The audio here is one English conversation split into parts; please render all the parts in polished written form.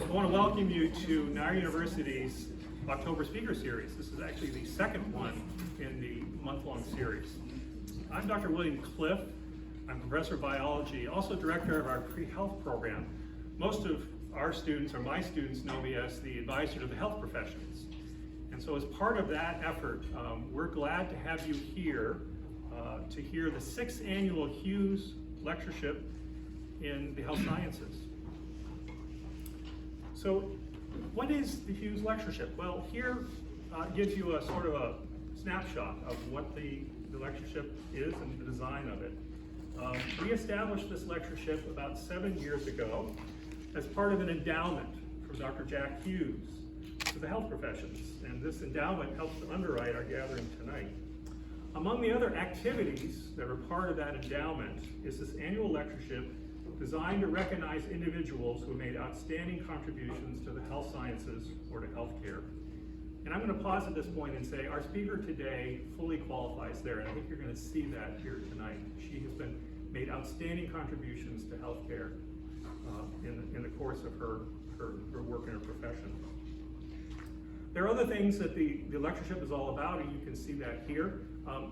I want to welcome you to Niagara University's October Speaker Series. This is actually the second one in the month-long series. I'm Dr. William Cliff. I'm Professor of Biology, also Director of our Pre-Health program. Most of our students, or my students, know me as the advisor to the health professions. And so as part of that effort, we're glad to have you here to hear the 6th annual Hughes Lectureship in the Health Sciences. So what is the Hughes Lectureship? Well, here gives you a sort of a snapshot of what the lectureship is and the design of it. We established this lectureship about 7 years ago as part of an endowment from Dr. Jack Hughes to the health professions. And this endowment helps to underwrite our gathering tonight. Among the other activities that are part of that endowment is this annual lectureship designed to recognize individuals who made outstanding contributions to the health sciences or to healthcare. And I'm going to pause at this point and say our speaker today fully qualifies there, and I think you're going to see that here tonight. She has made outstanding contributions to healthcare in the course of her work in her profession. There are other things that the lectureship is all about, and you can see that here.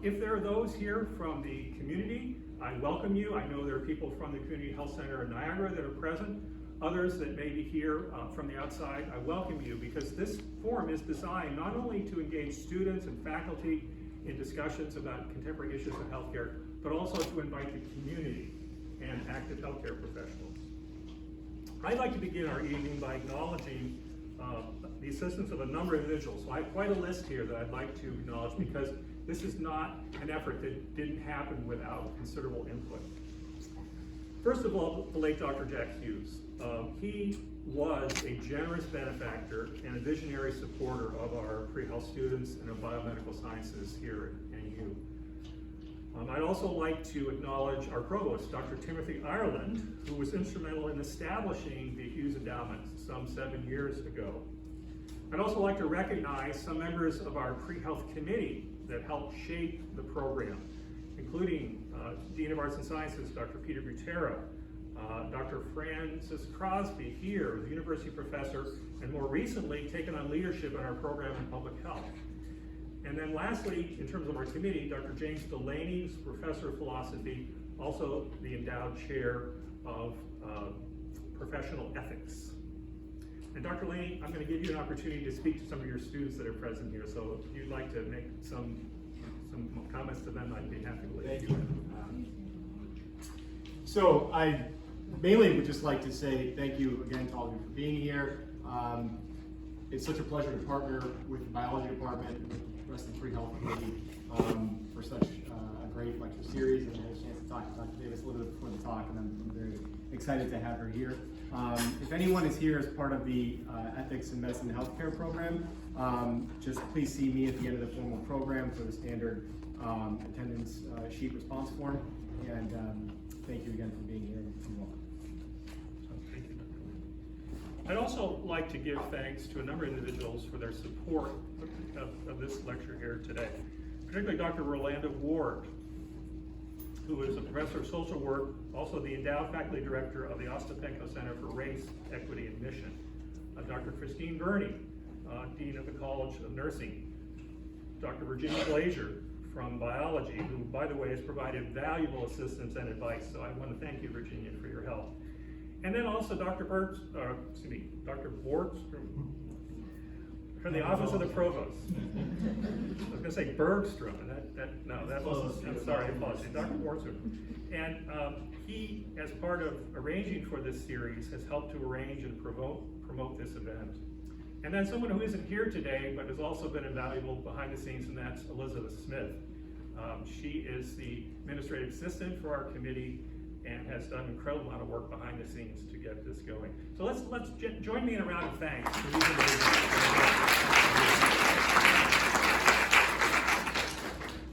If there are those here from the community, I welcome you. I know there are people from the Community Health Center in Niagara that are present. Others that may be here from the outside, I welcome you, because this forum is designed not only to engage students and faculty in discussions about contemporary issues of healthcare, but also to invite the community and active healthcare professionals. I'd like to begin our evening by acknowledging the assistance of a number of individuals. So I have quite a list here that I'd like to acknowledge, because this is not an effort that didn't happen without considerable input. First of all, the late Dr. Jack Hughes. He was a generous benefactor and a visionary supporter of our pre-health students and of biomedical sciences here at NU. I'd also like to acknowledge our provost, Dr. Timothy Ireland, who was instrumental in establishing the Hughes Endowment some 7 years ago. I'd also like to recognize some members of our pre-health committee that helped shape the program, including Dean of Arts and Sciences, Dr. Peter Butera, Dr. Francis Crosby here, the university professor, and more recently taken on leadership in our program in public health. And then lastly, in terms of our committee, Dr. James Delaney, who's professor of philosophy, also the endowed chair of professional ethics. And Dr. Delaney, I'm going to give you an opportunity to speak to some of your students that are present here. So if you'd like to make some comments to them, I'd be happy to let you. Thank you. So I mainly would just like to say thank you again to all of you for being here. It's such a pleasure to partner with the biology department, with the rest of the pre-health committee for such a great lecture series, and I had a chance to talk to Dr. Davis a little bit before the talk, and I'm very excited to have her here. If anyone is here as part of the Ethics in Medicine and Healthcare program, just please see me at the end of the formal program for the standard attendance sheet response form, and thank you again for being here, and welcome. Thank you, Dr. Delaney. I'd also like to give thanks to a number of individuals for their support of this lecture here today, particularly Dr. Rolanda Ward, who is a professor of social work, also the endowed faculty director of the Allostatic Center for Race, Equity, and Mission. Dr. Christine Burney, Dean of the College of Nursing. Dr. Virginia Glazier from Biology, who, by the way, has provided valuable assistance and advice. So I want to thank you, Virginia, for your help. And then also Dr. Borgstrom, from the Office of the Provost. I was going to say Bergstrom, and that wasn't, I'm sorry, I apologize, Dr. Borgstrom. And he, as part of arranging for this series, has helped to arrange and promote this event. And then someone who isn't here today, but has also been invaluable behind the scenes, and that's Elizabeth Smith. She is the administrative assistant for our committee and has done an incredible amount of work behind the scenes to get this going. So let's join me in a round of thanks for these individuals.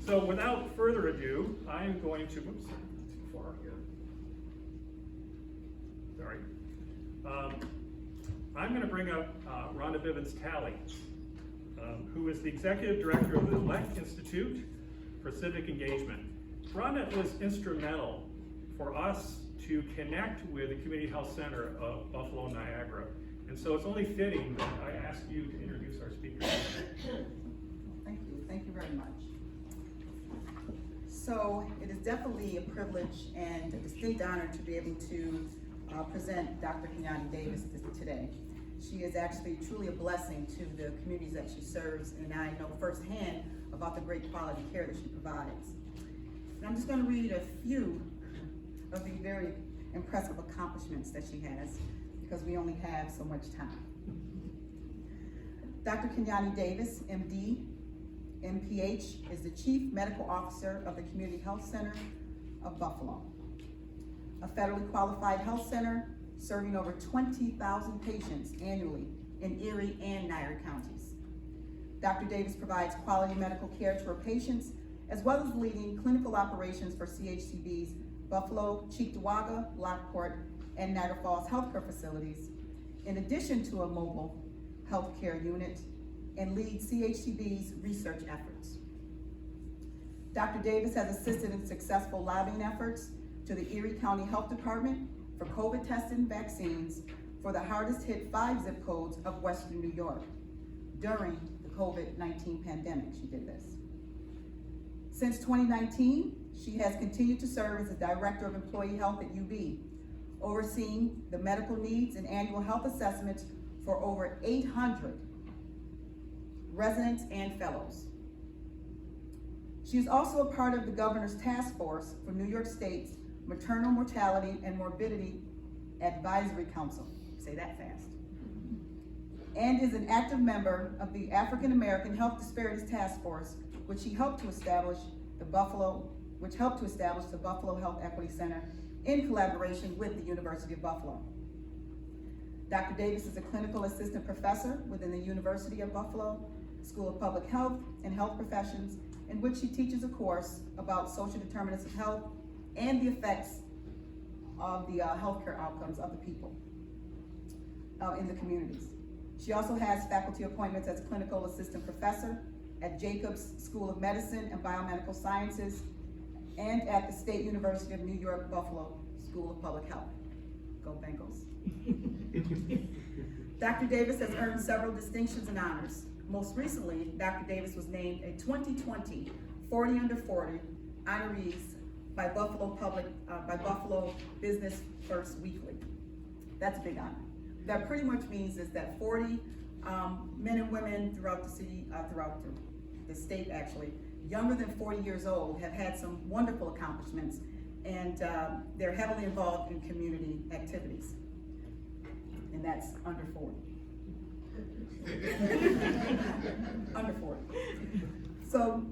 So without further ado, I am going to, whoops, too far here. Sorry. I'm going to bring up Rhonda Bivens-Talley, who is the executive director of the Lech Institute for Civic Engagement. Rhonda was instrumental for us to connect with the Community Health Center of Buffalo, Niagara. And so it's only fitting that I ask you to introduce our speaker. Thank you very much. So it is definitely a privilege and a distinct honor to be able to present Dr. Kenyani Davis today. She is actually truly a blessing to the communities that she serves, and I know firsthand about the great quality care that she provides. And I'm just going to read a few of the very impressive accomplishments that she has, because we only have so much time. Dr. Kenyani Davis, MD, MPH, is the Chief Medical Officer of the Community Health Center of Buffalo, a federally qualified health center serving over 20,000 patients annually in Erie and Niagara counties. Dr. Davis provides quality medical care to her patients, as well as leading clinical operations for CHCB's Buffalo, Cheektowaga, Lockport, and Niagara Falls healthcare facilities, in addition to a mobile healthcare unit, and leads CHCB's research efforts. Dr. Davis has assisted in successful lobbying efforts to the Erie County Health Department for COVID testing vaccines for the hardest hit 5 zip codes of Western New York. During the COVID-19 pandemic, she did this. Since 2019, she has continued to serve as the Director of Employee Health at UB, overseeing the medical needs and annual health assessments for over 800 residents and fellows. She is also a part of the Governor's Task Force for New York State's Maternal Mortality and Morbidity Advisory Council, say that fast, and is an active member of the African American Health Disparities Task Force, which helped to establish the Buffalo Health Equity Center in collaboration with the University of Buffalo. Dr. Davis is a clinical assistant professor within the University of Buffalo School of Public Health and Health Professions, in which she teaches a course about social determinants of health and the effects of the healthcare outcomes of the people in the communities. She also has faculty appointments as clinical assistant professor at Jacobs School of Medicine and Biomedical Sciences and at the State University of New York Buffalo School of Public Health. Go Bengals. Dr. Davis has earned several distinctions and honors. Most recently, Dr. Davis was named a 2020 40 Under 40 honorees by Buffalo Business First Weekly. That's a big honor. That pretty much means is that 40 men and women throughout the city, throughout the state actually, younger than 40 years old, have had some wonderful accomplishments, and they're heavily involved in community activities. And that's under 40. Under 40. So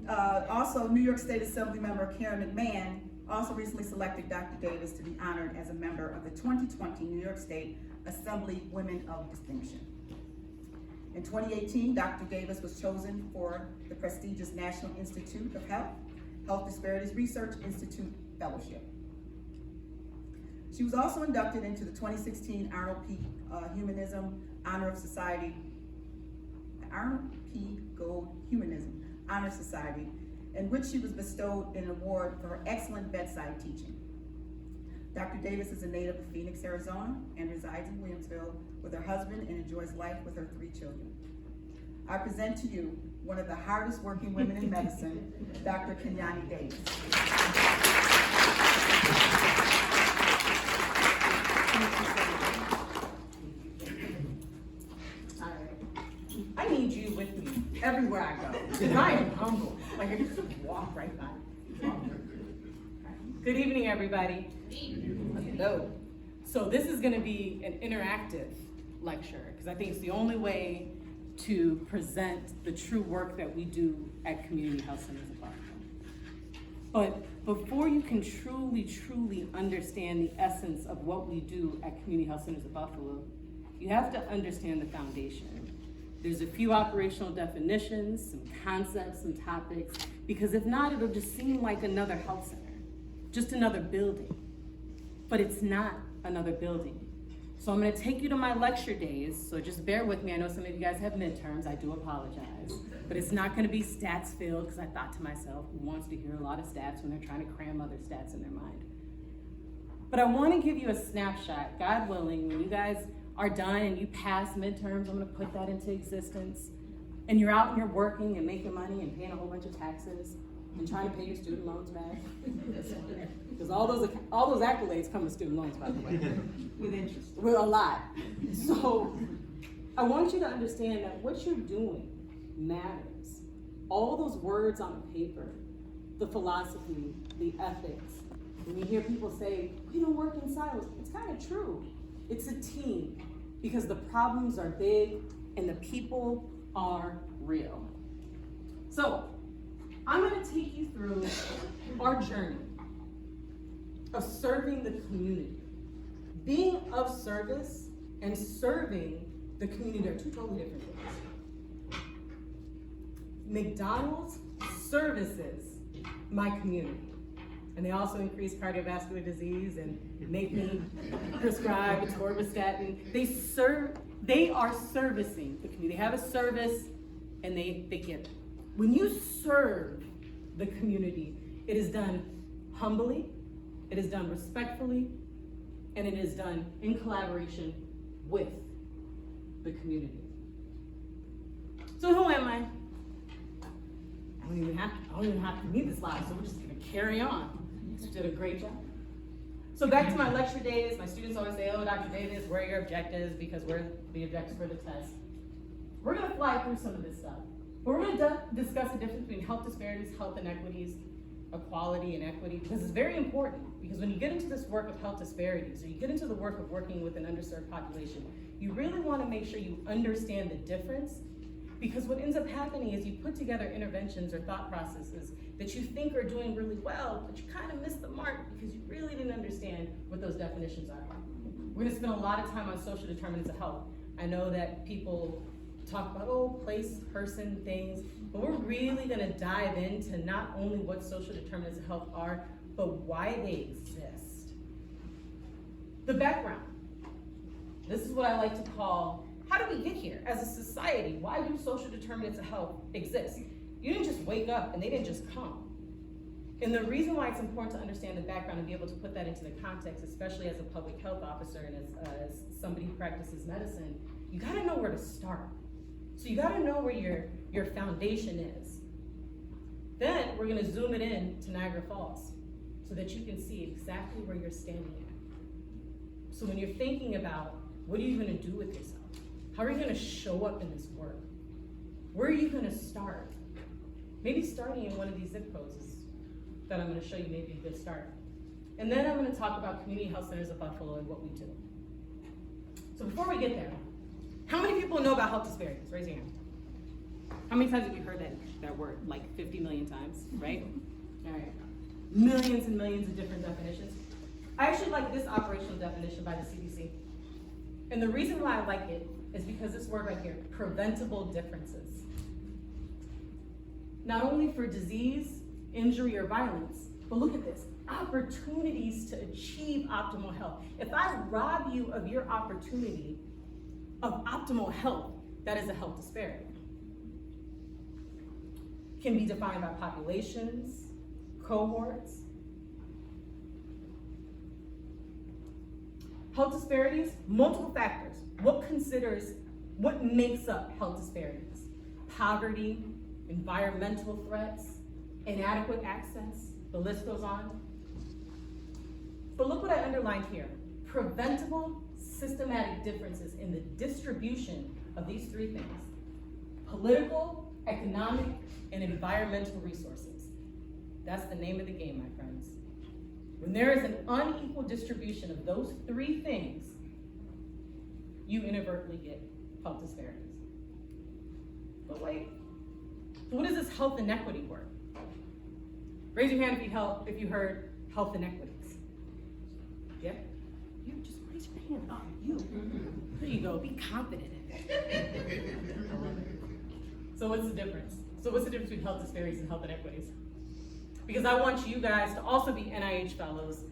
also New York State Assembly member Karen McMahon also recently selected Dr. Davis to be honored as a member of the 2020 New York State Assembly Women of Distinction. In 2018, Dr. Davis was chosen for the prestigious National Institute of Health Disparities Research Institute Fellowship. She was also inducted into the 2016 Arnold P. Humanism Honor of Society, Arnold P. Gold Humanism Honor Society, in which she was bestowed an award for her excellent bedside teaching. Dr. Davis is a native of Phoenix, Arizona, and resides in Williamsville with her husband and enjoys life with her 3 children. I present to you one of the hardest working women in medicine, Dr. Kenyani Davis. I need you with me everywhere I go, because I am humble. Like, I just walk right by. Good evening, everybody. Hello. So this is going to be an interactive lecture, because I think it's the only way to present the true work that we do at Community Health Centers of Buffalo. But before you can truly understand the essence of what we do at Community Health Centers of Buffalo, you have to understand the foundation. There's a few operational definitions, some concepts, some topics, because if not, it'll just seem like another health center, just another building. But it's not another building. So I'm gonna take you to my lecture days, so just bear with me. I know some of you guys have midterms, I do apologize. But it's not gonna be stats filled, because I thought to myself, who wants to hear a lot of stats when they're trying to cram other stats in their mind? But I wanna give you a snapshot, God willing, when you guys are done and you pass midterms, I'm gonna put that into existence. And you're out and you're working and making money and paying a whole bunch of taxes and trying to pay your student loans back. Because all those accolades come with student loans, by the way. With interest. With a lot. So I want you to understand that what you're doing matters. All those words on paper, the philosophy, the ethics. When you hear people say, we don't work in silos, it's kind of true. It's a team because the problems are big and the people are real. So I'm gonna take you through our journey of serving the community. Being of service and serving the community are two totally different things. McDonald's services my community. And they also increase cardiovascular disease and make me prescribe atorvastatin. They are servicing the community. They have a service and they give it. When you serve the community, it is done humbly, it is done respectfully, and it is done in collaboration with the community. So who am I? I don't even have to read the slides, so we're just gonna carry on. You did a great job. So back to my lecture days, my students always say, oh, Dr. Davis, where are your objectives? Because we're the objectives for the test. We're gonna fly through some of this stuff. But we're gonna discuss the difference between health disparities, health inequities, equality and equity, because it's very important. Because when you get into this work of health disparities, or you get into the work of working with an underserved population, you really wanna make sure you understand the difference. Because what ends up happening is you put together interventions or thought processes that you think are doing really well, but you kind of missed the mark because you really didn't understand what those definitions are. We're gonna spend a lot of time on social determinants of health. I know that people talk about, oh, place, person, things, but we're really gonna dive into not only what social determinants of health are, but why they exist. The background. This is what I like to call, how do we get here as a society? Why do social determinants of health exist? You didn't just wake up and they didn't just come. And the reason why it's important to understand the background and be able to put that into the context, especially as a public health officer and as somebody who practices medicine, you gotta know where to start. So you gotta know where your foundation is. Then we're gonna zoom it in to Niagara Falls so that you can see exactly where you're standing at. So when you're thinking about what are you gonna do with yourself? How are you gonna show up in this work? Where are you gonna start? Maybe starting in one of these zip codes that I'm gonna show you may be a good start. And then I'm gonna talk about Community Health Centers of Buffalo and what we do. So before we get there, how many people know about health disparities? Raise your hand. How many times have you heard that word? Like 50 million times, right? All right. Millions and millions of different definitions. I actually like this operational definition by the CDC. And the reason why I like it is because this word right here, preventable differences. Not only for disease, injury, or violence, but look at this, opportunities to achieve optimal health. If I rob you of your opportunity of optimal health, that is a health disparity. Can be defined by populations, cohorts. Health disparities, multiple factors. What makes up health disparities? Poverty, environmental threats, inadequate access, the list goes on. But look what I underlined here. Preventable systematic differences in the distribution of these three things: political, economic, and environmental resources. That's the name of the game, my friends. When there is an unequal distribution of those three things, you inadvertently get health disparities. But wait, so what is this health inequity word? Raise your hand if you heard health inequities. Yeah? You just raise your hand. Oh, you. There you go. Be confident in it. So what's the difference? So what's the difference between health disparities and health inequities? Because I want you guys to also be NIH fellows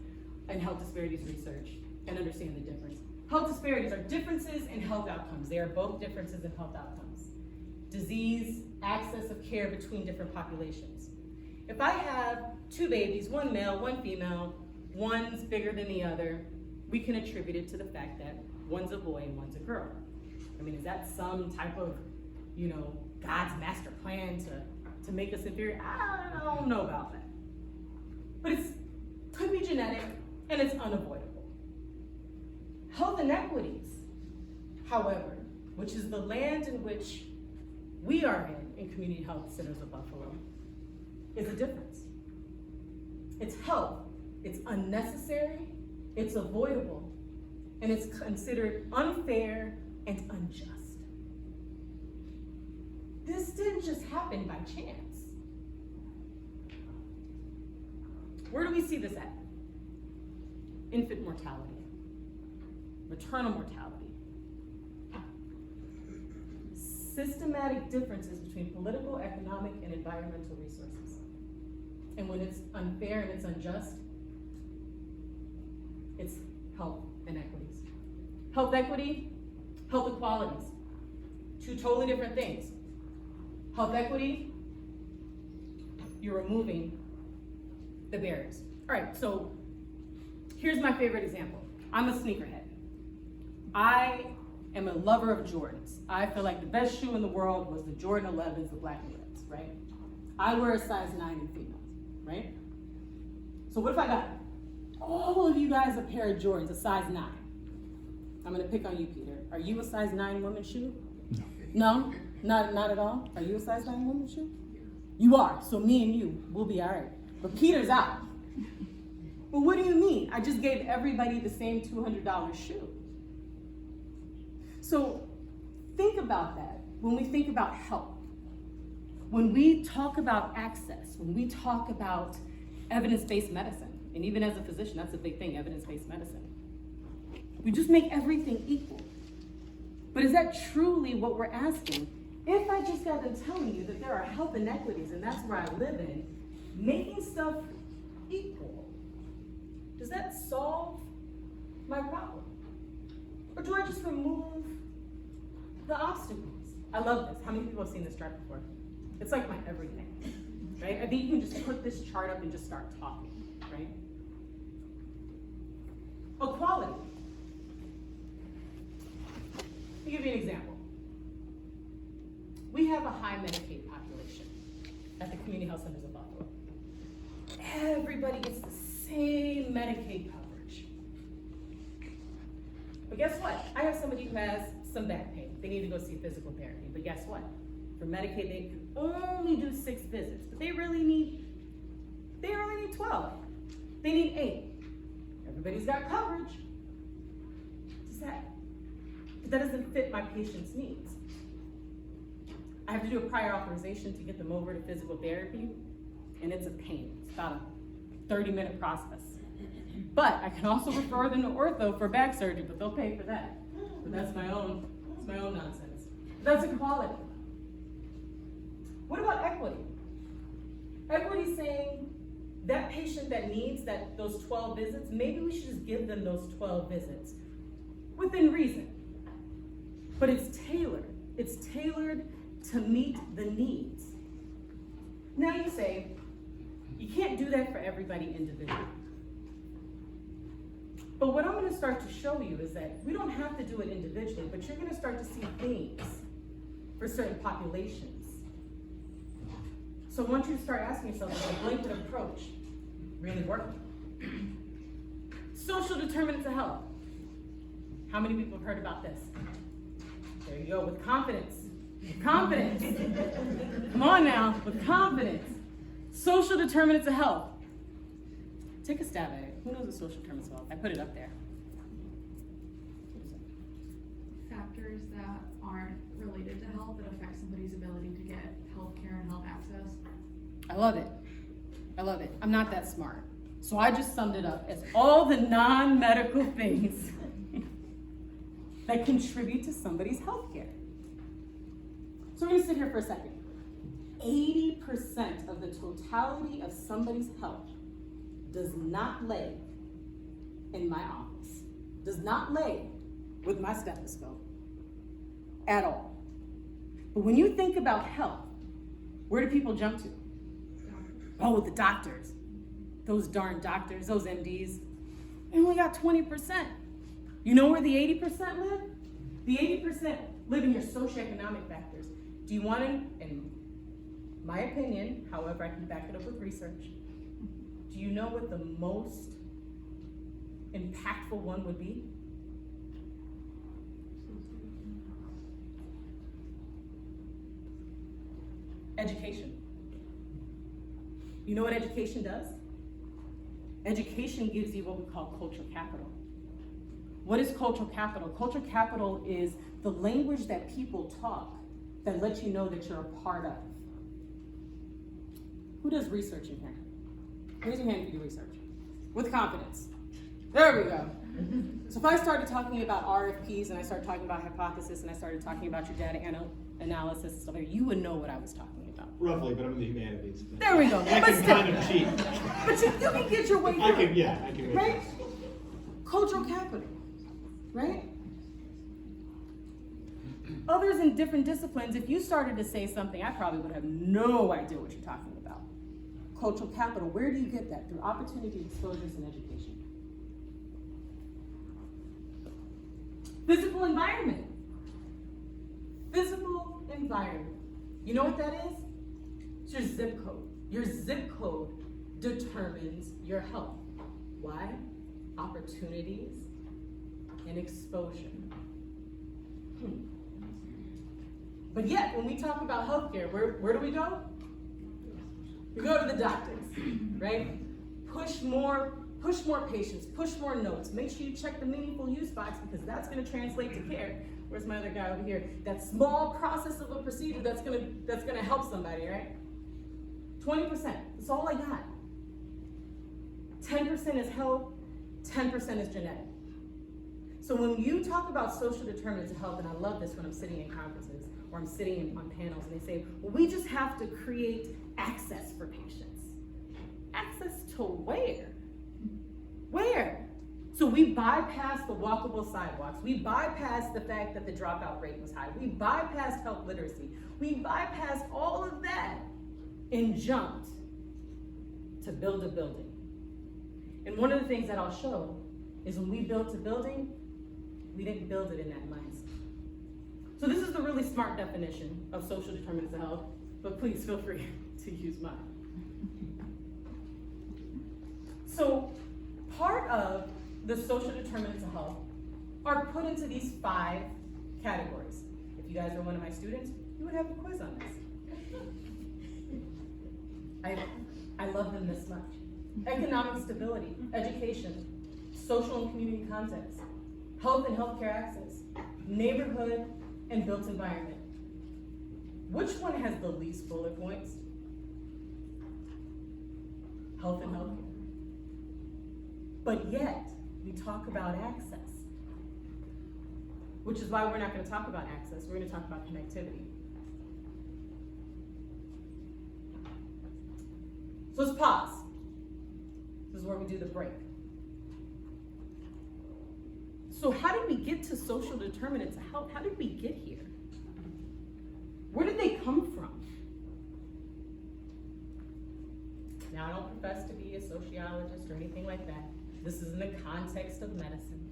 in health disparities research and understand the difference. Health disparities are differences in health outcomes. They are both differences in health outcomes. Disease, access of care between different populations. If I have two babies, one male, one female, one's bigger than the other, we can attribute it to the fact that one's a boy and one's a girl. I mean, is that some type of, God's master plan to make us inferior? I don't know about that. But it could be genetic, and it's unavoidable. Health inequities, however, which is the land in which we are in community health centers of Buffalo, is a difference. It's health, it's unnecessary, it's avoidable, and it's considered unfair and unjust. This didn't just happen by chance. Where do we see this at? Infant mortality, maternal mortality, systematic differences between political, economic, and environmental resources. And when it's unfair and it's unjust, it's health inequities. Health equity, health equalities, two totally different things. Health equity, you're removing the barriers. All right, so here's my favorite example. I'm a sneakerhead. I am a lover of Jordans. I feel like the best shoe in the world was the Jordan 11s, the black and reds, right? I wear a size 9 in females, right? So what if I got all of you guys a pair of Jordans, a size 9? I'm gonna pick on you, Peter. Are you a size 9 women's shoe? No? Not at all? Are you a size 9 women's shoe? You are, so me and you, we'll be all right. But Peter's out. Well, what do you mean? I just gave everybody the same $200 shoe. So think about that when we think about health. When we talk about access, when we talk about evidence-based medicine, and even as a physician, that's a big thing, evidence-based medicine. We just make everything equal. But is that truly what we're asking? If I just got done telling you that there are health inequities and that's where I live in, making stuff equal, does that solve my problem? Or do I just remove the obstacles? I love this. How many people have seen this chart before? It's like my everything, right? I think you can just put this chart up and just start talking, right? Equality. Let me give you an example. We have a high Medicaid population at the community health centers of Buffalo. Everybody gets the same Medicaid coverage. But guess what? I have somebody who has some back pain. They need to go see physical therapy. But guess what? For Medicaid, they can only do 6 visits, but they really need 12. They need 8. Everybody's got coverage. But that doesn't fit my patient's needs. I have to do a prior authorization to get them over to physical therapy, and it's a pain. It's about a 30-minute process. But I can also refer them to ortho for back surgery, but they'll pay for that. But that's my own nonsense. That's equality. What about equity? Equity is saying that patient that needs those 12 visits, maybe we should just give them those 12 visits within reason. But it's tailored. It's tailored to meet the needs. Now you say, you can't do that for everybody individually. But what I'm going to start to show you is that we don't have to do it individually, but you're going to start to see themes for certain populations. So I want you to start asking yourself, is a blanket approach really working? Social determinants of health. How many people have heard about this? There you go, with confidence. With confidence. Come on now, with confidence. Social determinants of health. Take a stab at it. Who knows the social determinants of health? I put it up there. Factors that aren't related to health that affect somebody's ability to get health care and health access. I love it. I love it. I'm not that smart. So I just summed it up as all the non-medical things that contribute to somebody's health care. So we're gonna sit here for a second. 80% of the totality of somebody's health does not lay in my office, does not lay with my stethoscope at all. But when you think about health, where do people jump to? Oh, the doctors. Those darn doctors, those MDs. And we got 20%. You know where the 80% live? The 80% live in your socioeconomic factors. Do you want to, in my opinion, however I can back it up with research, do you know what the most impactful one would be? Education. You know what education does? Education gives you what we call cultural capital. What is cultural capital? Cultural capital is the language that people talk that lets you know that you're a part of. Who does research in here? Raise your hand if you do research. With confidence. There we go. So if I started talking about RFPs and I started talking about hypothesis and I started talking about your data analysis and stuff like that, you would know what I was talking about. Roughly, but I'm in the humanities. There we go. I can kind of cheat. But you can get your way through. I can. Right? Cultural capital, right? Others in different disciplines, if you started to say something, I probably would have no idea what you're talking about. Cultural capital, where do you get that? Through opportunity, exposures, and education. Physical environment. Physical environment. You know what that is? It's your zip code. Your zip code determines your health. Why? Opportunities and exposure. But yet, when we talk about healthcare, where do we go? We go to the doctors, right? Push more patients, push more notes. Make sure you check the meaningful use box because that's going to translate to care. Where's my other guy over here? That small process of a procedure that's gonna help somebody, right? 20%. That's all I got. 10% is health. 10% is genetic. So when you talk about social determinants of health, and I love this when I'm sitting in conferences or I'm sitting on panels and they say, well, we just have to create access for patients. Access to where? Where? So we bypassed the walkable sidewalks. We bypassed the fact that the dropout rate was high. We bypassed health literacy. We bypassed all of that and jumped to build a building. And one of the things that I'll show is when we built a building, we didn't build it in that mindset. So this is the really smart definition of social determinants of health, but please feel free to use mine. So part of the social determinants of health are put into these 5 categories. If you guys are one of my students, you would have a quiz on this. I love them this much. Economic stability, education, social and community context, health and healthcare access, neighborhood, and built environment. Which one has the least bullet points? Health and healthcare. But yet, we talk about access, which is why we're not going to talk about access. We're going to talk about connectivity. So let's pause. This is where we do the break. So how did we get to social determinants of health? How did we get here? Where did they come from? Now, I don't profess to be a sociologist or anything like that. This is in the context of medicine.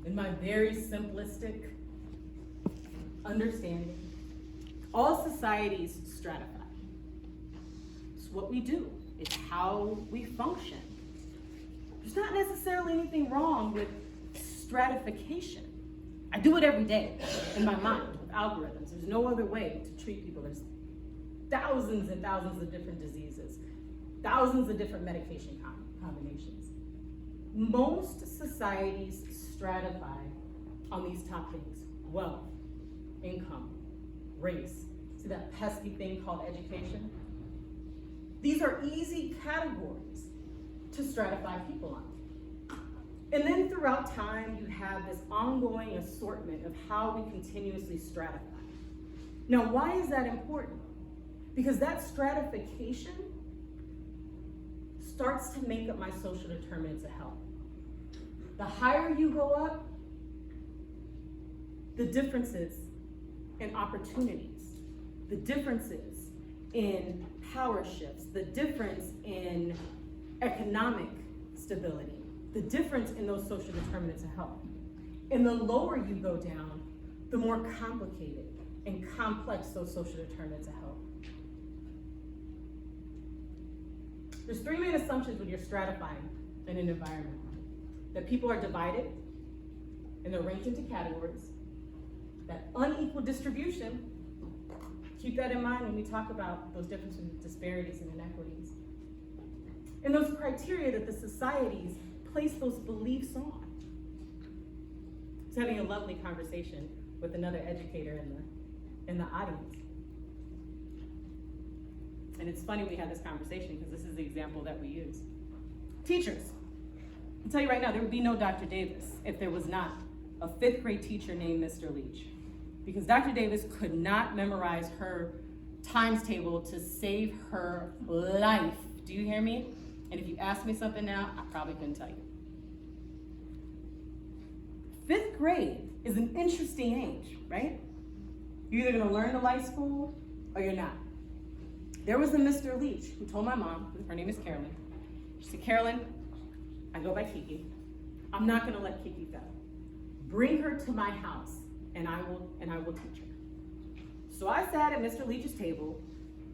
In my very simplistic understanding, all societies stratify. It's what we do. It's how we function. There's not necessarily anything wrong with stratification. I do it every day in my mind with algorithms. There's no other way to treat people. There's thousands and thousands of different diseases, thousands of different medication combinations. Most societies stratify on these top things: wealth, income, race. See that pesky thing called education? These are easy categories to stratify people on. And then throughout time, you have this ongoing assortment of how we continuously stratify. Now, why is that important? Because that stratification starts to make up my social determinants of health. The higher you go up, the differences in opportunities, the differences in power shifts, the difference in economic stability, the difference in those social determinants of health. And the lower you go down, the more complicated and complex those social determinants of health. There's three main assumptions when you're stratifying in an environment. That people are divided and they're ranked into categories. That unequal distribution, keep that in mind when we talk about those differences in disparities and inequities. And those criteria that the societies place those beliefs on. I was having a lovely conversation with another educator in the audience. And it's funny we had this conversation because this is the example that we use. Teachers. I'll tell you right now, there would be no Dr. Davis if there was not a 5th grade teacher named Mr. Leach. Because Dr. Davis could not memorize her times table to save her life. Do you hear me? And if you ask me something now, I probably couldn't tell you. 5th grade is an interesting age, right? You're either gonna learn to like school or you're not. There was a Mr. Leach who told my mom, her name is Carolyn. She said, Carolyn, I go by Kiki. I'm not gonna let Kiki fail. Bring her to my house and I will teach her. So I sat at Mr. Leach's table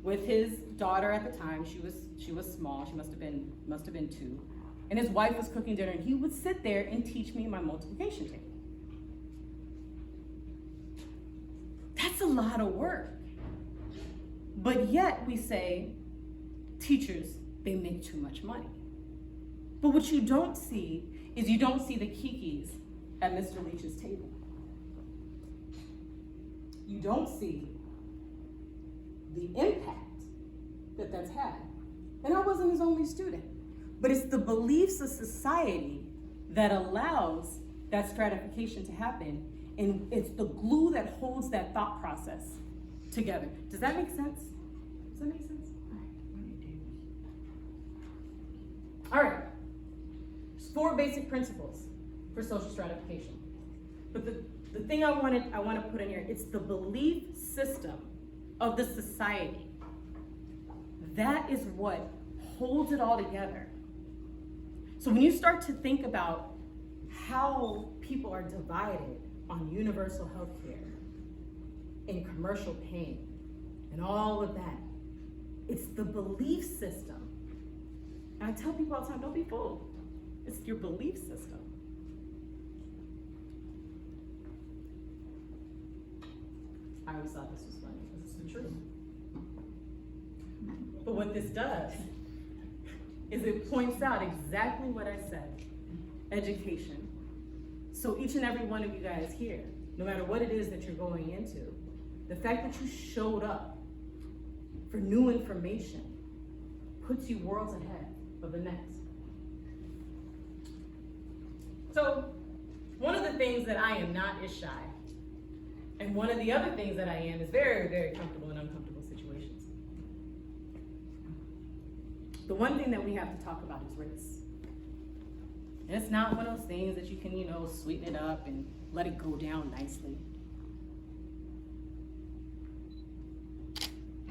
with his daughter at the time. She was small, she must have been 2. And his wife was cooking dinner and he would sit there and teach me my multiplication table. That's a lot of work. But yet we say, teachers, they make too much money. But what you don't see is you don't see the Kikis at Mr. Leach's table. You don't see the impact that that's had. And I wasn't his only student, but it's the beliefs of society that allows that stratification to happen, and it's the glue that holds that thought process together. Does that make sense? Does that make sense? All right. There's 4 basic principles for social stratification. But the thing I want to put in here, it's the belief system of the society. That is what holds it all together. So when you start to think about how people are divided on universal health care and commercial pain and all of that, it's the belief system. And I tell people all the time, don't be fooled. It's your belief system. I always thought this was funny because it's the truth. But what this does is it points out exactly what I said, education. So each and every one of you guys here, no matter what it is that you're going into, the fact that you showed up for new information puts you worlds ahead of the next. So one of the things that I am not is shy. And one of the other things that I am is very, very comfortable in uncomfortable situations. The one thing that we have to talk about is race. And it's not one of those things that you can, sweeten it up and let it go down nicely.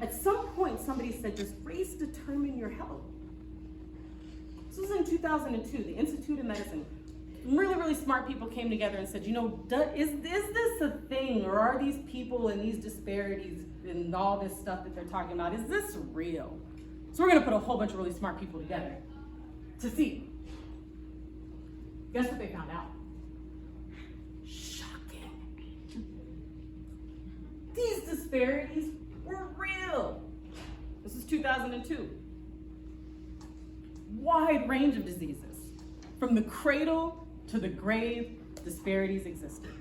At some point, somebody said, does race determine your health? This was in 2002, the Institute of Medicine. Really, really smart people came together and said, is this a thing, or are these people and these disparities and all this stuff that they're talking about, is this real? So we're gonna put a whole bunch of really smart people together to see. Guess what they found out? Shocking. These disparities were real. This is 2002. Wide range of diseases. From the cradle to the grave, disparities existed.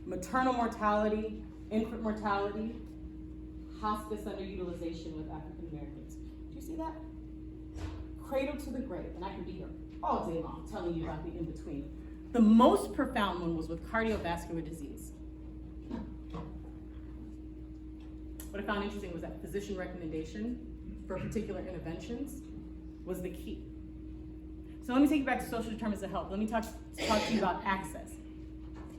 Maternal mortality, infant mortality, hospice underutilization with African Americans. Do you see that? Cradle to the grave, and I can be here all day long telling you about the in-between. The most profound one was with cardiovascular disease. What I found interesting was that physician recommendation for particular interventions was the key. So let me take you back to social determinants of health. Let me talk to you about access.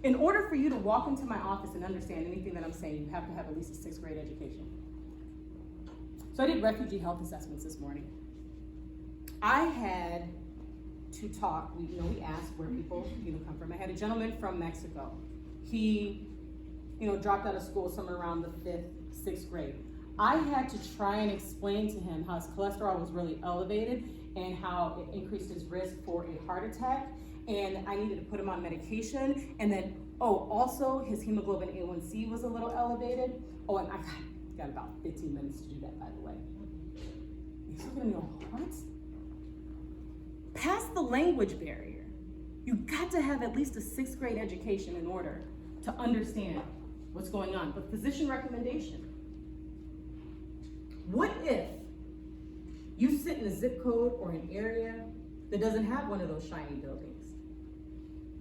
In order for you to walk into my office and understand anything that I'm saying, you have to have at least a 6th grade education. So I did refugee health assessments this morning. I had to talk, we asked where people, come from. I had a gentleman from Mexico. He, dropped out of school somewhere around the 5th, 6th grade. I had to try and explain to him how his cholesterol was really elevated and how it increased his risk for a heart attack. And I needed to put him on medication. And then, also his hemoglobin A1C was a little elevated. Oh, and I got about 15 minutes to do that, by the way. He's looking at me like, what? Past the language barrier, you got to have at least a 6th grade education in order to understand what's going on. But physician recommendation. What if you sit in a zip code or an area that doesn't have one of those shiny buildings?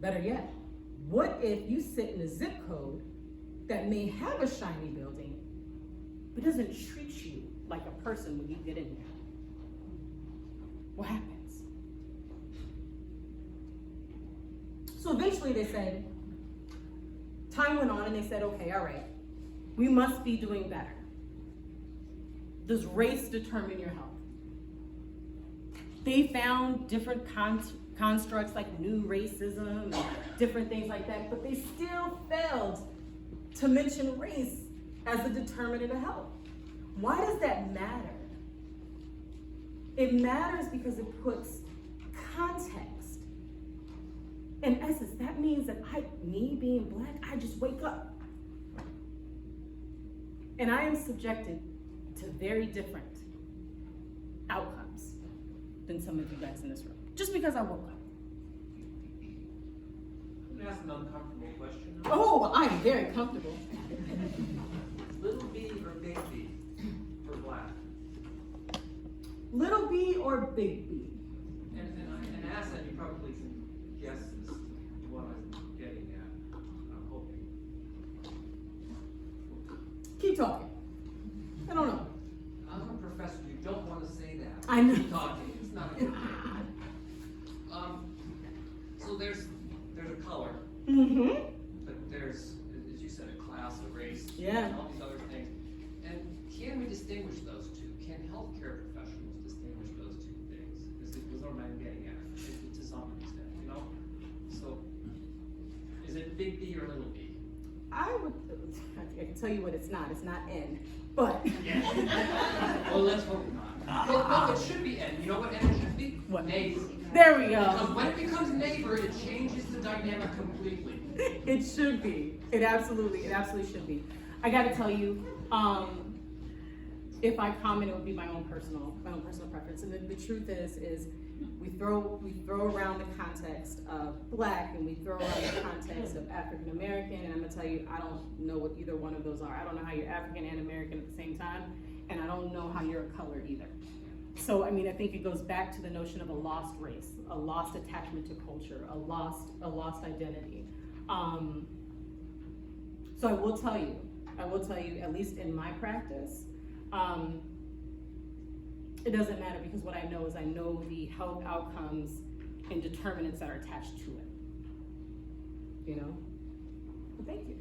Better yet, what if you sit in a zip code that may have a shiny building, but doesn't treat you like a person when you get in there? What happens? So eventually they said, time went on and they said, okay, all right, we must be doing better. Does race determine your health? They found different constructs like new racism and different things like that, but they still failed to mention race as a determinant of health. Why does that matter? It matters because it puts context. In essence, that means that me being Black, I just wake up. And I am subjected to very different outcomes than some of you guys in this room, just because I woke up. I'm gonna ask an uncomfortable question. Oh, I'm very comfortable. Little b or big B for Black? Little b or big B? And ask that, you probably can guess this, what I'm getting at, I'm hoping. Keep talking. I don't know. I'm a professor, you don't want to say that. I know. Keep talking, it's not a good thing. So there's a color, Mm-hmm. but there's, as you said, a class, a race, Yeah. and all these other things. And can we distinguish those two? Can healthcare professionals distinguish those two things? Is what I'm getting at, to some extent, So, is it big B or little b? I can tell you what it's not. It's not N, but. Well, let's hope not. Well, no, it should be N. You know what N should be? What? Neighbor. There we Because go. when it becomes neighbor, it changes the dynamic completely. It should be. It absolutely should be. I got to tell you, if I comment, it would be my own personal preference. And the truth is we throw around the context of Black and we throw around the context of African American. And I'm gonna tell you, I don't know what either one of those are. I don't know how you're African and American at the same time, and I don't know how you're a color either. So, I think it goes back to the notion of a lost race, a lost attachment to culture, a lost identity. So I will tell you, at least in my practice, it doesn't matter, because what I know is I know the health outcomes and determinants that are attached to it. But thank you.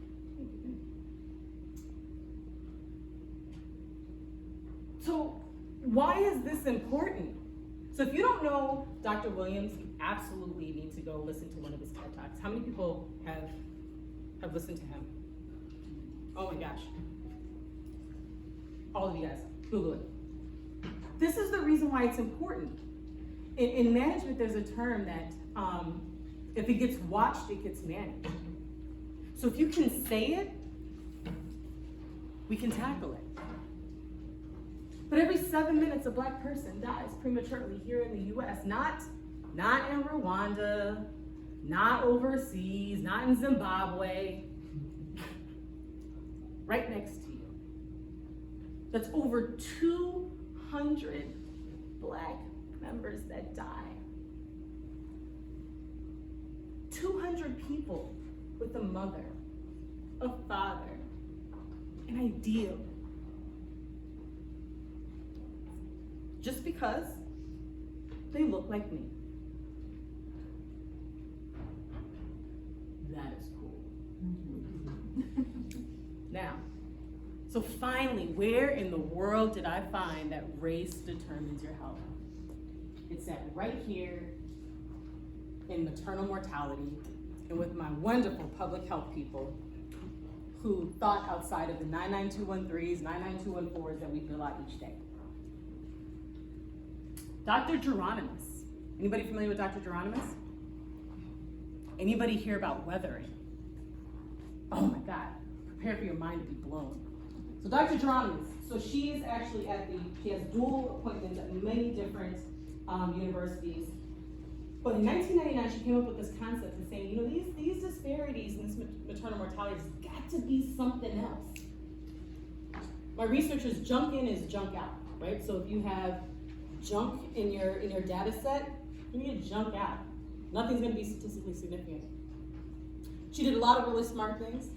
So why is this important? So if you don't know Dr. Williams, you absolutely need to go listen to one of his TED Talks. How many people have listened to him? Oh my gosh. All of you guys, Google it. This is the reason why it's important. In management, there's a term that if it gets watched, it gets managed. So if you can say it, we can tackle it. But every 7 minutes, a Black person dies prematurely here in the US, not in Rwanda, not overseas, not in Zimbabwe, right next to you. That's over 200 Black members that die. 200 people with a mother, a father, an ideal. Just because they look like me. That is cool. Now, so finally, where in the world did I find that race determines your health? It's at right here in maternal mortality and with my wonderful public health people who thought outside of the 99213s, 99214s that we fill out each day. Dr. Geronimus. Anybody familiar with Dr. Geronimus? Anybody hear about weathering? Oh my God, prepare for your mind to be blown. So Dr. Geronimus, so she is actually she has dual appointments at many different universities. But in 1999, she came up with this concept of saying, you know, these disparities in this maternal mortality has got to be something else. My research is junk in is junk out, right? So if you have junk in your data set, you need to junk out. Nothing's gonna be statistically significant. She did a lot of really smart things.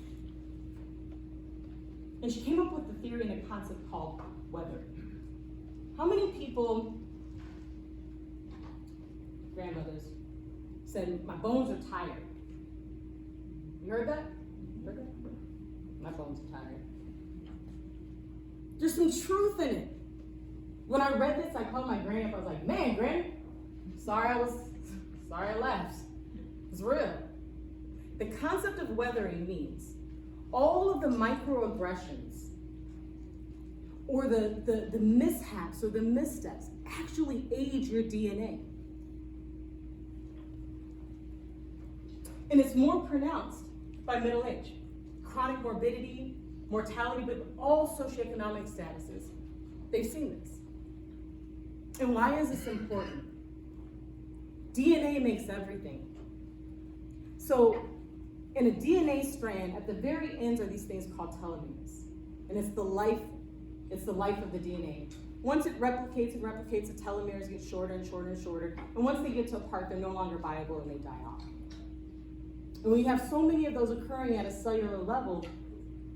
And she came up with the theory and a concept called weather. How many people, grandmothers, said, my bones are tired? You heard that? Heard that? My bones are tired. There's some truth in it. When I read this, I called my granny up. I was like, man, granny, sorry I left. It's real. The concept of weathering means all of the microaggressions or the mishaps or the missteps actually age your DNA. And it's more pronounced by middle age. Chronic morbidity, mortality, but all socioeconomic statuses. They've seen this. And why is this important? DNA makes everything. So in a DNA strand, at the very ends are these things called telomeres. And it's the life of the DNA. Once it replicates, the telomeres get shorter and shorter and shorter. And once they get to a part, they're no longer viable and they die off. And when you have so many of those occurring at a cellular level,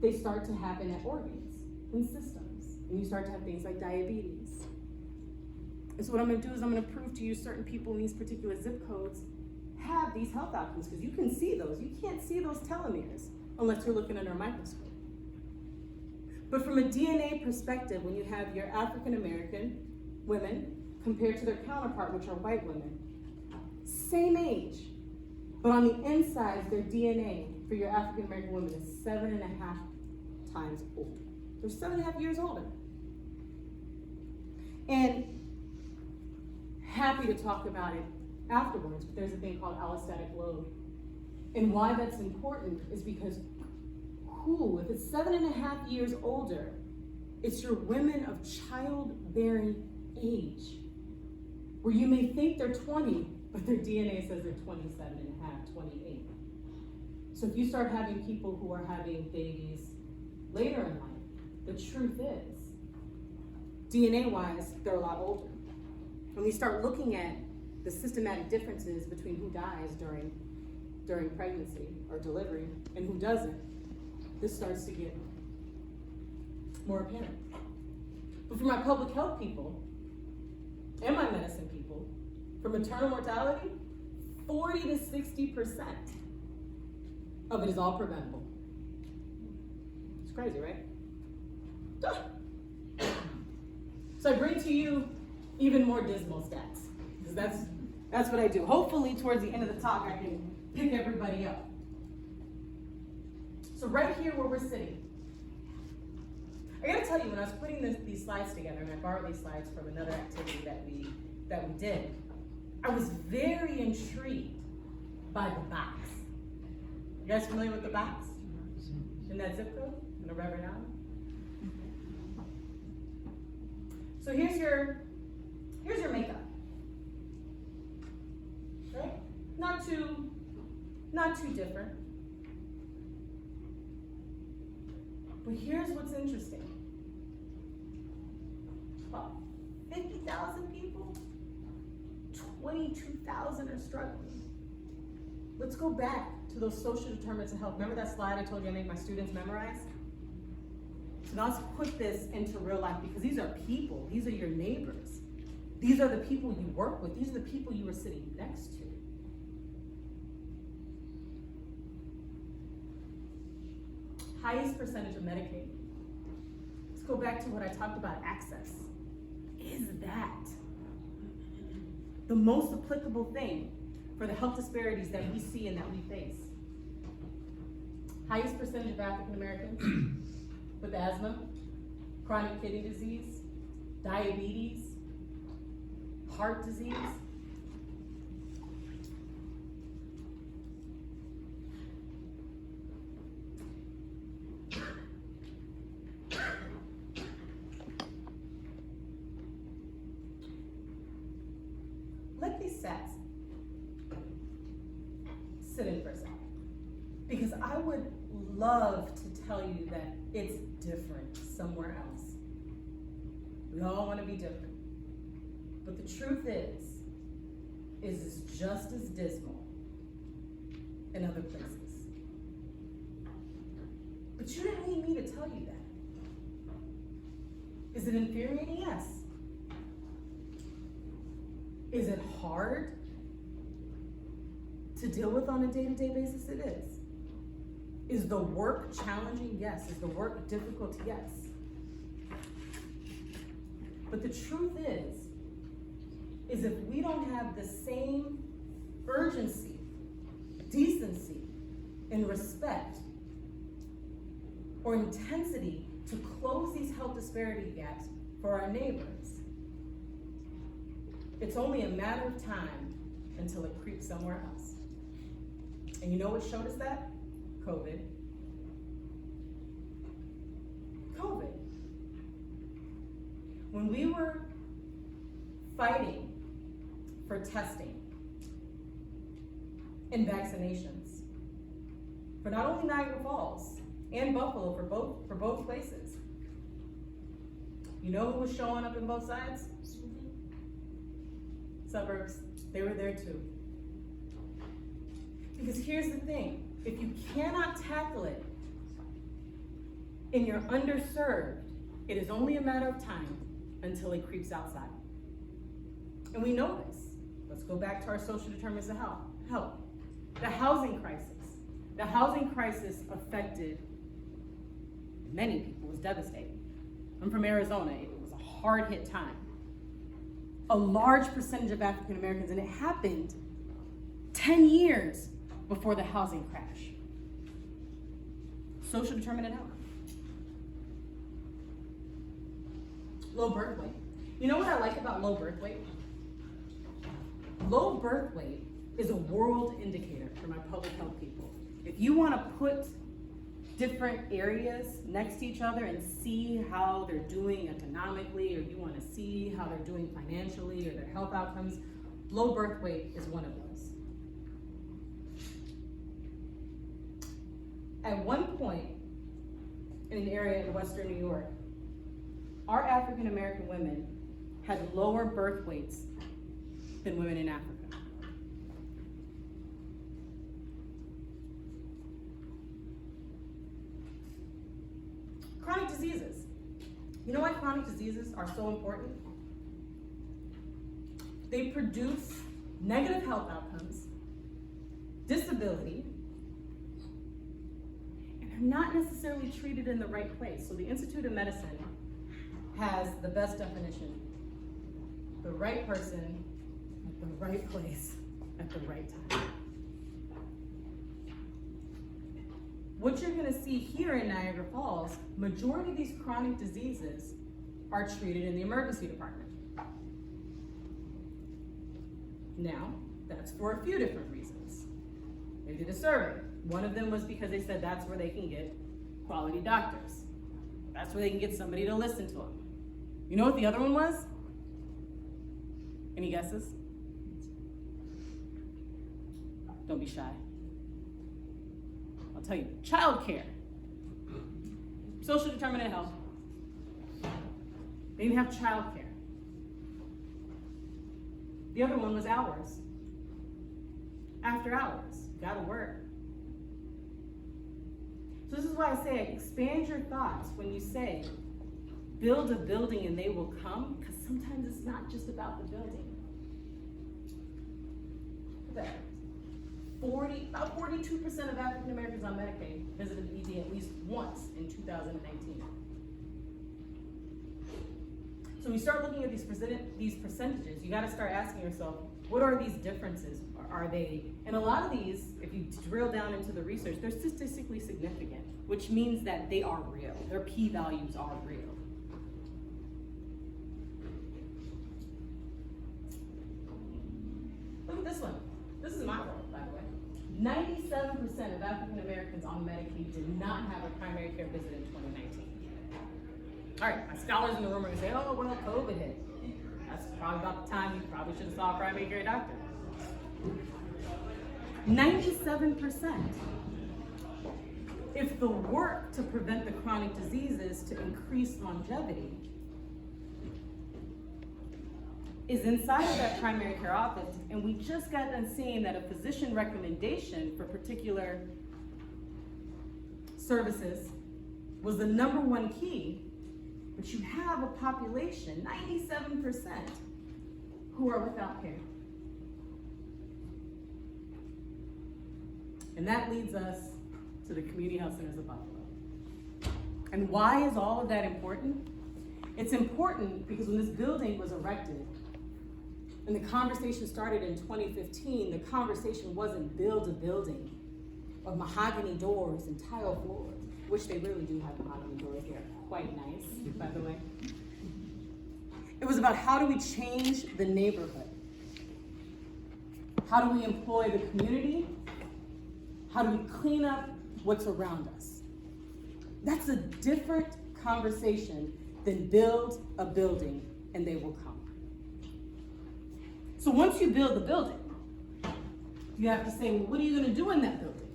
they start to happen at organs and systems. And you start to have things like diabetes. And so what I'm gonna do is I'm gonna prove to you certain people in these particular zip codes have these health outcomes, because you can see those. You can't see those telomeres unless you're looking under a microscope. But from a DNA perspective, when you have your African American women compared to their counterpart, which are white women, same age, but on the inside, their DNA for your African American women is 7.5 times older. They're 7.5 years older. And happy to talk about it afterwards, but there's a thing called allostatic load. And why that's important is because if it's 7.5 years older, it's your women of childbearing age, where you may think they're 20, but their DNA says they're 27.5, 28. So if you start having people who are having babies later in life, the truth is, DNA-wise, they're a lot older. When we start looking at the systematic differences between who dies during pregnancy or delivery and who doesn't, this starts to get more apparent. But for my public health people and my medicine people, for maternal mortality, 40 to 60% of it is all preventable. It's crazy, right? So I bring to you even more dismal stats, because that's what I do. Hopefully towards the end of the talk I can pick everybody up. So right here where we're sitting, I gotta tell you, when I was putting these slides together, and I borrowed these slides from another activity that we did, I was very intrigued by the box. You guys familiar with the box? In that zip code, in the Reverend Allen? So here's your makeup, right? Not too different. But here's what's interesting. About 50,000 people, 22,000 are struggling. Let's go back to those social determinants of health. Remember that slide I told you I make my students memorize? So now let's put this into real life, because these are people. These are your neighbors. These are the people you work with. These are the people you are sitting next to. Highest percentage of Medicaid. Let's go back to what I talked about, access. Is that the most applicable thing for the health disparities that we see and that we face. Highest percentage of African Americans with asthma, chronic kidney disease, diabetes, heart disease. Let these stats sit in for a second, because I would love to tell you that it's different somewhere else. We all want to be different. But the truth is it's just as dismal in other places. But you didn't need me to tell you that. Is it infuriating? Yes. Is it hard to deal with on a day-to-day basis? It is. Is the work challenging? Yes. Is the work difficult? Yes. But the truth is if we don't have the same urgency, decency, and respect or intensity to close these health disparity gaps for our neighbors, it's only a matter of time until it creeps somewhere else. And you know what showed us that? COVID. COVID. When we were fighting for testing and vaccinations for not only Niagara Falls and Buffalo, for both places, you know who was showing up in both sides? Suburbs. They were there too. Because here's the thing, if you cannot tackle it and you're underserved, it is only a matter of time until it creeps outside. And we know this. Let's go back to our social determinants of health. The housing crisis. The housing crisis affected many people. It was devastating. I'm from Arizona. It was a hard hit time. A large percentage of African Americans, and it happened 10 years before the housing crash. Social determinant of health. Low birth weight. You know what I like about low birth weight? Low birth weight is a world indicator for my public health people. If you want to put different areas next to each other and see how they're doing economically, or you want to see how they're doing financially or their health outcomes, low birth weight is one of those. At one point in an area in Western New York, our African American women had lower birth weights than women in Africa. Chronic diseases. You know why chronic diseases are so important? They produce negative health outcomes, disability, and they're not necessarily treated in the right place. So the Institute of Medicine has the best definition. The right person at the right place at the right time. What you're gonna see here in Niagara Falls, majority of these chronic diseases are treated in the emergency department. Now, that's for a few different reasons. They did a survey. One of them was because they said that's where they can get quality doctors. That's where they can get somebody to listen to them. You know what the other one was? Any guesses? Don't be shy. I'll tell you, childcare, social determinant of health. They didn't have childcare. The other one was hours. After hours, gotta work. So this is why I say expand your thoughts when you say, build a building and they will come, because sometimes it's not just about the building. Look at that. About 42% of African Americans on Medicaid visited the ED at least once in 2019. So when you start looking at these percentages, you gotta start asking yourself, What are these differences? Are they, and a lot of these, if you drill down into the research, they're statistically significant, which means that they are real. Their p-values are real. Look at this one. This is my world, by the way. 97% of African Americans on Medicaid did not have a primary care visit in 2019. All right, my scholars in the room are gonna say, oh, well, COVID hit. That's probably about the time you probably should have saw a primary care doctor. 97%. If the work to prevent the chronic diseases to increase longevity is inside of that primary care office, and we just got done seeing that a physician recommendation for particular services was the #1 key, but you have a population, 97%, who are without care. And that leads us to the community health centers of Buffalo. And why is all of that important? It's important because when this building was erected, and the conversation started in 2015, the conversation wasn't build a building of mahogany doors and tile floors, which they really do have mahogany doors. They're quite nice, by the way. It was about how do we change the neighborhood? How do we employ the community? How do we clean up what's around us? That's a different conversation than build a building and they will come. So once you build the building, you have to say, well, what are you gonna do in that building?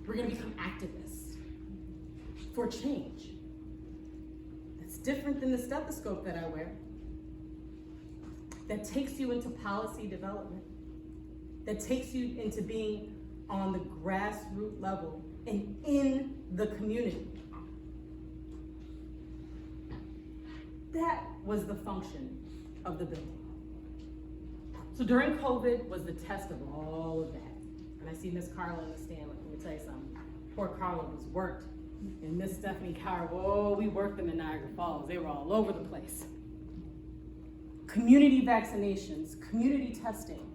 We're gonna become activists for change. That's different than the stethoscope that I wear. That takes you into policy development. That takes you into being on the grassroots level and in the community. That was the function of the building. So during COVID was the test of all of that. And I see Miss Carla in the stand, let me tell you something. Poor Carla was worked. And Miss Stephanie Carr, oh, we worked them in Niagara Falls. They were all over the place. Community vaccinations, community testing.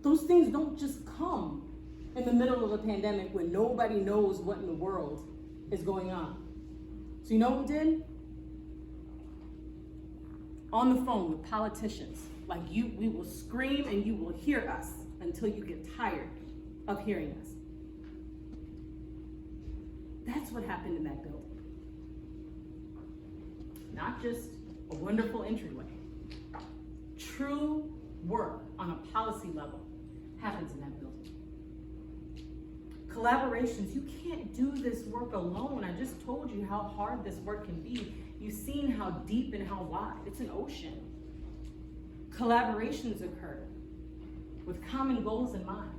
Those things don't just come in the middle of a pandemic when nobody knows what in the world is going on. So you know what we did? On the phone with politicians, like you, we will scream and you will hear us until you get tired of hearing us. That's what happened in that building. Not just a wonderful entryway. True work on a policy level happens in that building. Collaborations, you can't do this work alone. I just told you how hard this work can be. You've seen how deep and how wide. It's an ocean. Collaborations occur with common goals in mind.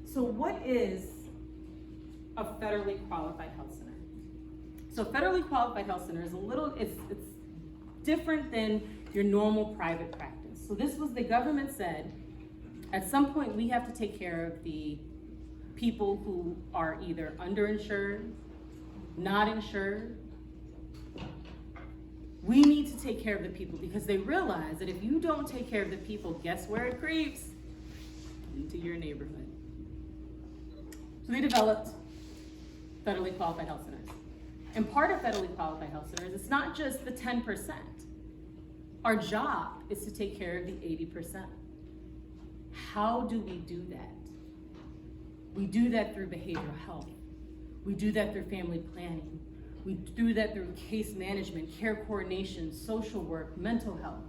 So what is a federally qualified health center? So federally qualified health center is it's different than your normal private practice. So this was, the government said, at some point we have to take care of the people who are either underinsured, not insured. We need to take care of the people because they realize that if you don't take care of the people, guess where it creeps? Into your neighborhood. So they developed federally qualified health centers. And part of federally qualified health centers, it's not just the 10%. Our job is to take care of the 80%. How do we do that? We do that through behavioral health. We do that through family planning. We do that through case management, care coordination, social work, mental health.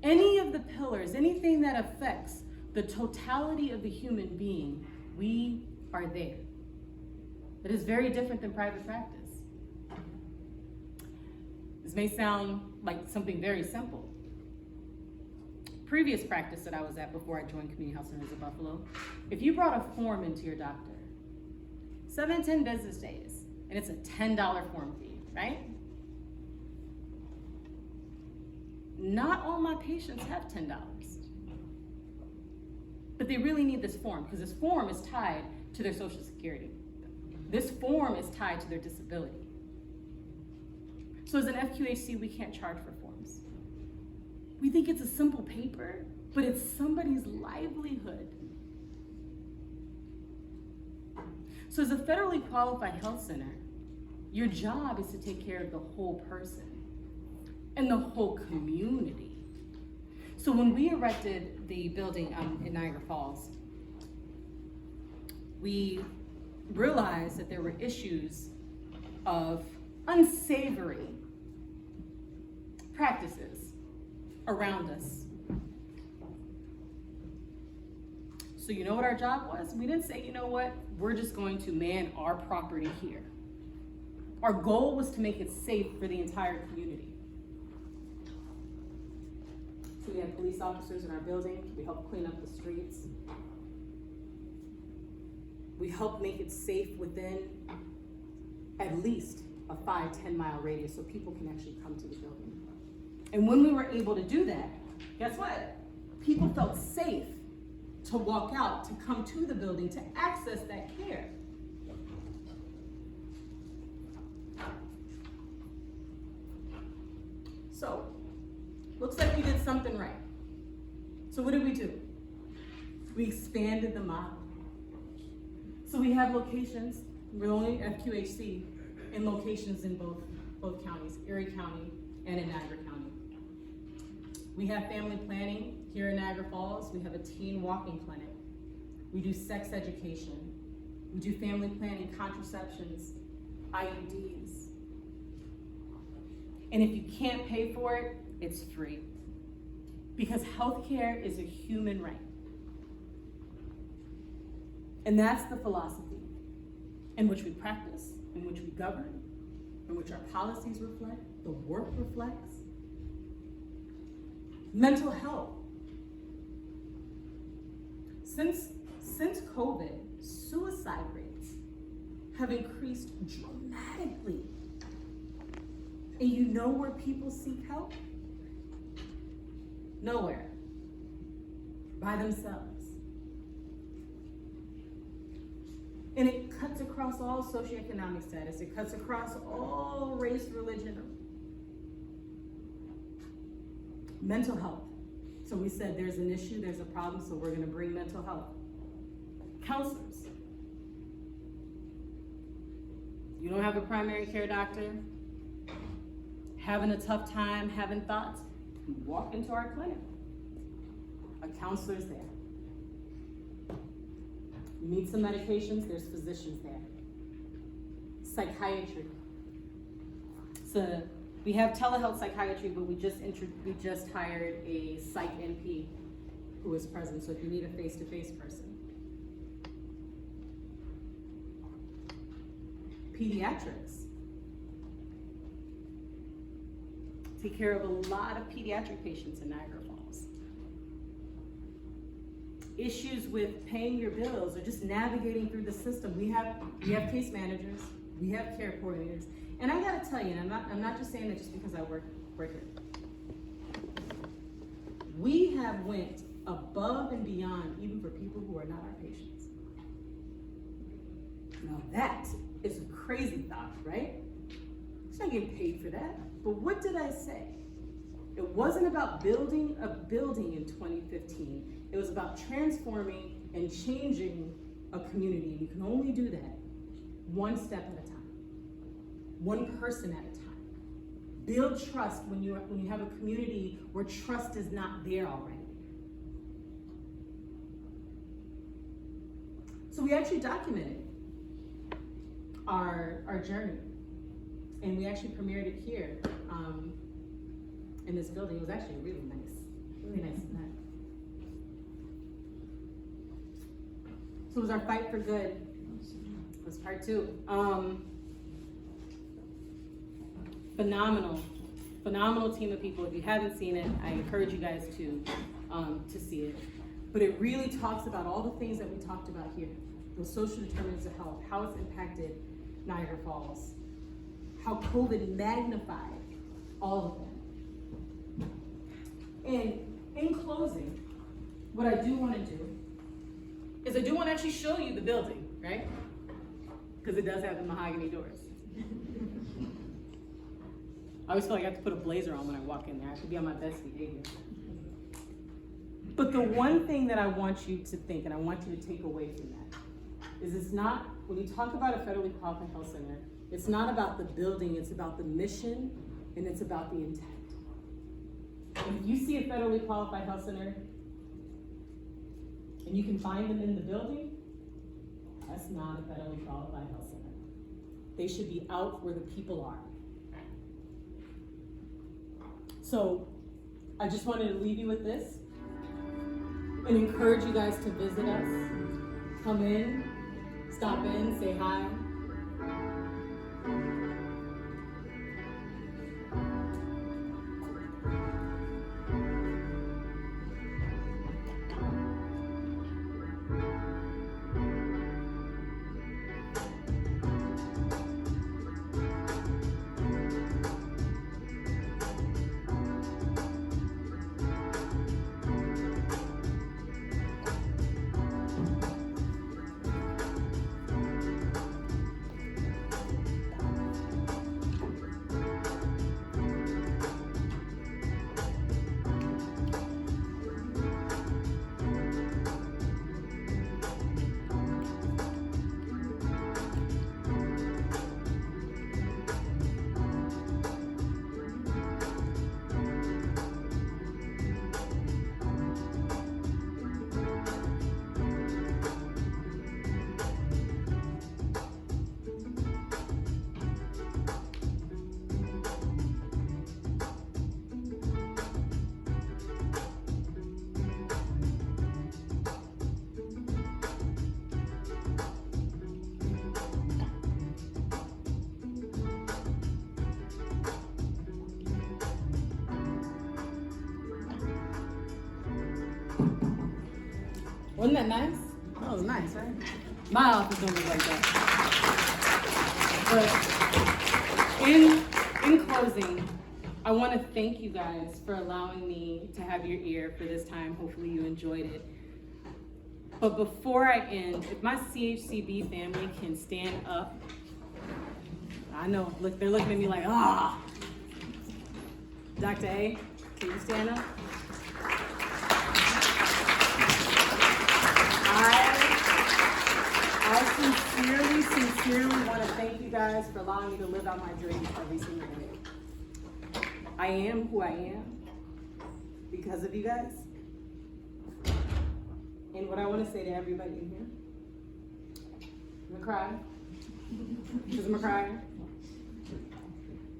Any of the pillars, anything that affects the totality of the human being, we are there. It is very different than private practice. This may sound like something very simple. Previous practice that I was at before I joined Community Health Centers of Buffalo, if you brought a form into your doctor, 7 to 10 business days, and it's a $10 form fee, right? Not all my patients have $10, but they really need this form because this form is tied to their Social Security. This form is tied to their disability. So as an FQHC, we can't charge for forms. We think it's a simple paper, but it's somebody's livelihood. So as a federally qualified health center, your job is to take care of the whole person and the whole community. So when we erected the building in Niagara Falls, we realized that there were issues of unsavory practices around us. So you know what our job was? We didn't say, you know what, we're just going to man our property here. Our goal was to make it safe for the entire community. So we had police officers in our building. We helped clean up the streets. We helped make it safe within at least a 5-10 mile radius so people can actually come to the building. And when we were able to do that, guess what? People felt safe to walk out, to come to the building, to access that care. So, looks like we did something right. So what did we do? We expanded the model. So we have locations, we're only at QHC, in locations in both counties, Erie County and in Niagara County. We have family planning here in Niagara Falls. We have a teen walking clinic. We do sex education. We do family planning, contraceptions, IUDs. And if you can't pay for it, it's free. Because healthcare is a human right. And that's the philosophy in which we practice, in which we govern, in which our policies reflect, the work reflects. Mental health. Since COVID, suicide rates have increased dramatically. And you know where people seek help? Nowhere. By themselves. And it cuts across all socioeconomic status. It cuts across all race, religion. Mental health. So we said there's an issue, there's a problem, so we're gonna bring mental health. Counselors. You don't have a primary care doctor, having a tough time, having thoughts, you walk into our clinic. A counselor's there. You need some medications, there's physicians there. Psychiatry. So we have telehealth psychiatry, but we just hired a psych NP who is present, so if you need a face-to-face person. Pediatrics. Take care of a lot of pediatric patients in Niagara Falls. Issues with paying your bills or just navigating through the system. We have case managers, we have care coordinators. And I gotta tell you, and I'm not just saying that just because I work here. We have went above and beyond even for people who are not our patients. Now that is a crazy thought, right? It's not getting paid for that. But what did I say? It wasn't about building a building in 2015. It was about transforming and changing a community. And you can only do that one step at a time, one person at a time. Build trust when you have a community where trust is not there already. So we actually documented our journey, and we actually premiered it here in this building. It was actually really nice event. So it was our Fight for Good. It was part 2. Phenomenal team of people. If you haven't seen it, I encourage you guys to see it. But it really talks about all the things that we talked about here. The social determinants of health, how it's impacted Niagara Falls, how COVID magnified all of them. And in closing, what I do want to do is I do want to actually show you the building, right? Because it does have the mahogany doors. I always feel like I have to put a blazer on when I walk in there. I have to be on my best behavior. But the one thing that I want you to think, and I want you to take away from that, is it's not, when you talk about a federally qualified health center, it's not about the building, it's about the mission, and it's about the intent. If you see a federally qualified health center, and you can find them in the building, that's not a federally qualified health center. They should be out where the people are. So, I just wanted to leave you with this and encourage you guys to visit us. Come in, stop in, say hi. Wasn't that nice? That was nice, right? My office don't look like that. But in closing, I want to thank you guys for allowing me to have your ear for this time. Hopefully you enjoyed it. But before I end, if my CHCB family can stand up, I know, look, they're looking at me like, ah. Dr. A, can you stand up? I sincerely want to thank you guys for allowing me to live out my dreams every single day. I am who I am because of you guys. And what I want to say to everybody in here, I'm gonna cry, because I'm a crier.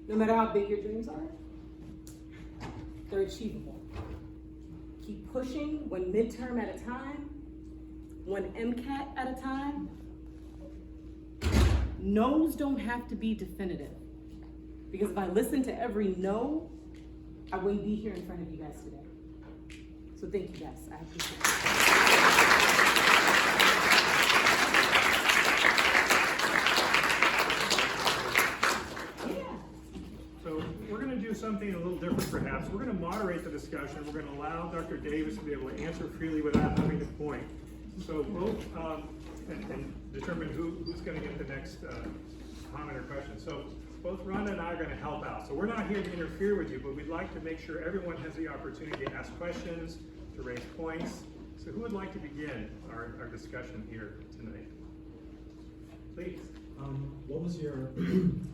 No matter how big your dreams are, they're achievable. Keep pushing, one midterm at a time, one MCAT at a time. No's don't have to be definitive. Because if I listened to every no, I wouldn't be here in front of you guys today. So thank you guys, I appreciate it. Yeah. So we're going to do something a little different perhaps. We're going to moderate the discussion. We're going to allow Dr. Davis to be able to answer freely without having to point. So both, and determine who's going to get the next comment or question. So both Rhonda and I are going to help out. So we're not here to interfere with you, but we'd like to make sure everyone has the opportunity to ask questions, to raise points. So who would like to begin our discussion here tonight? Please. What was your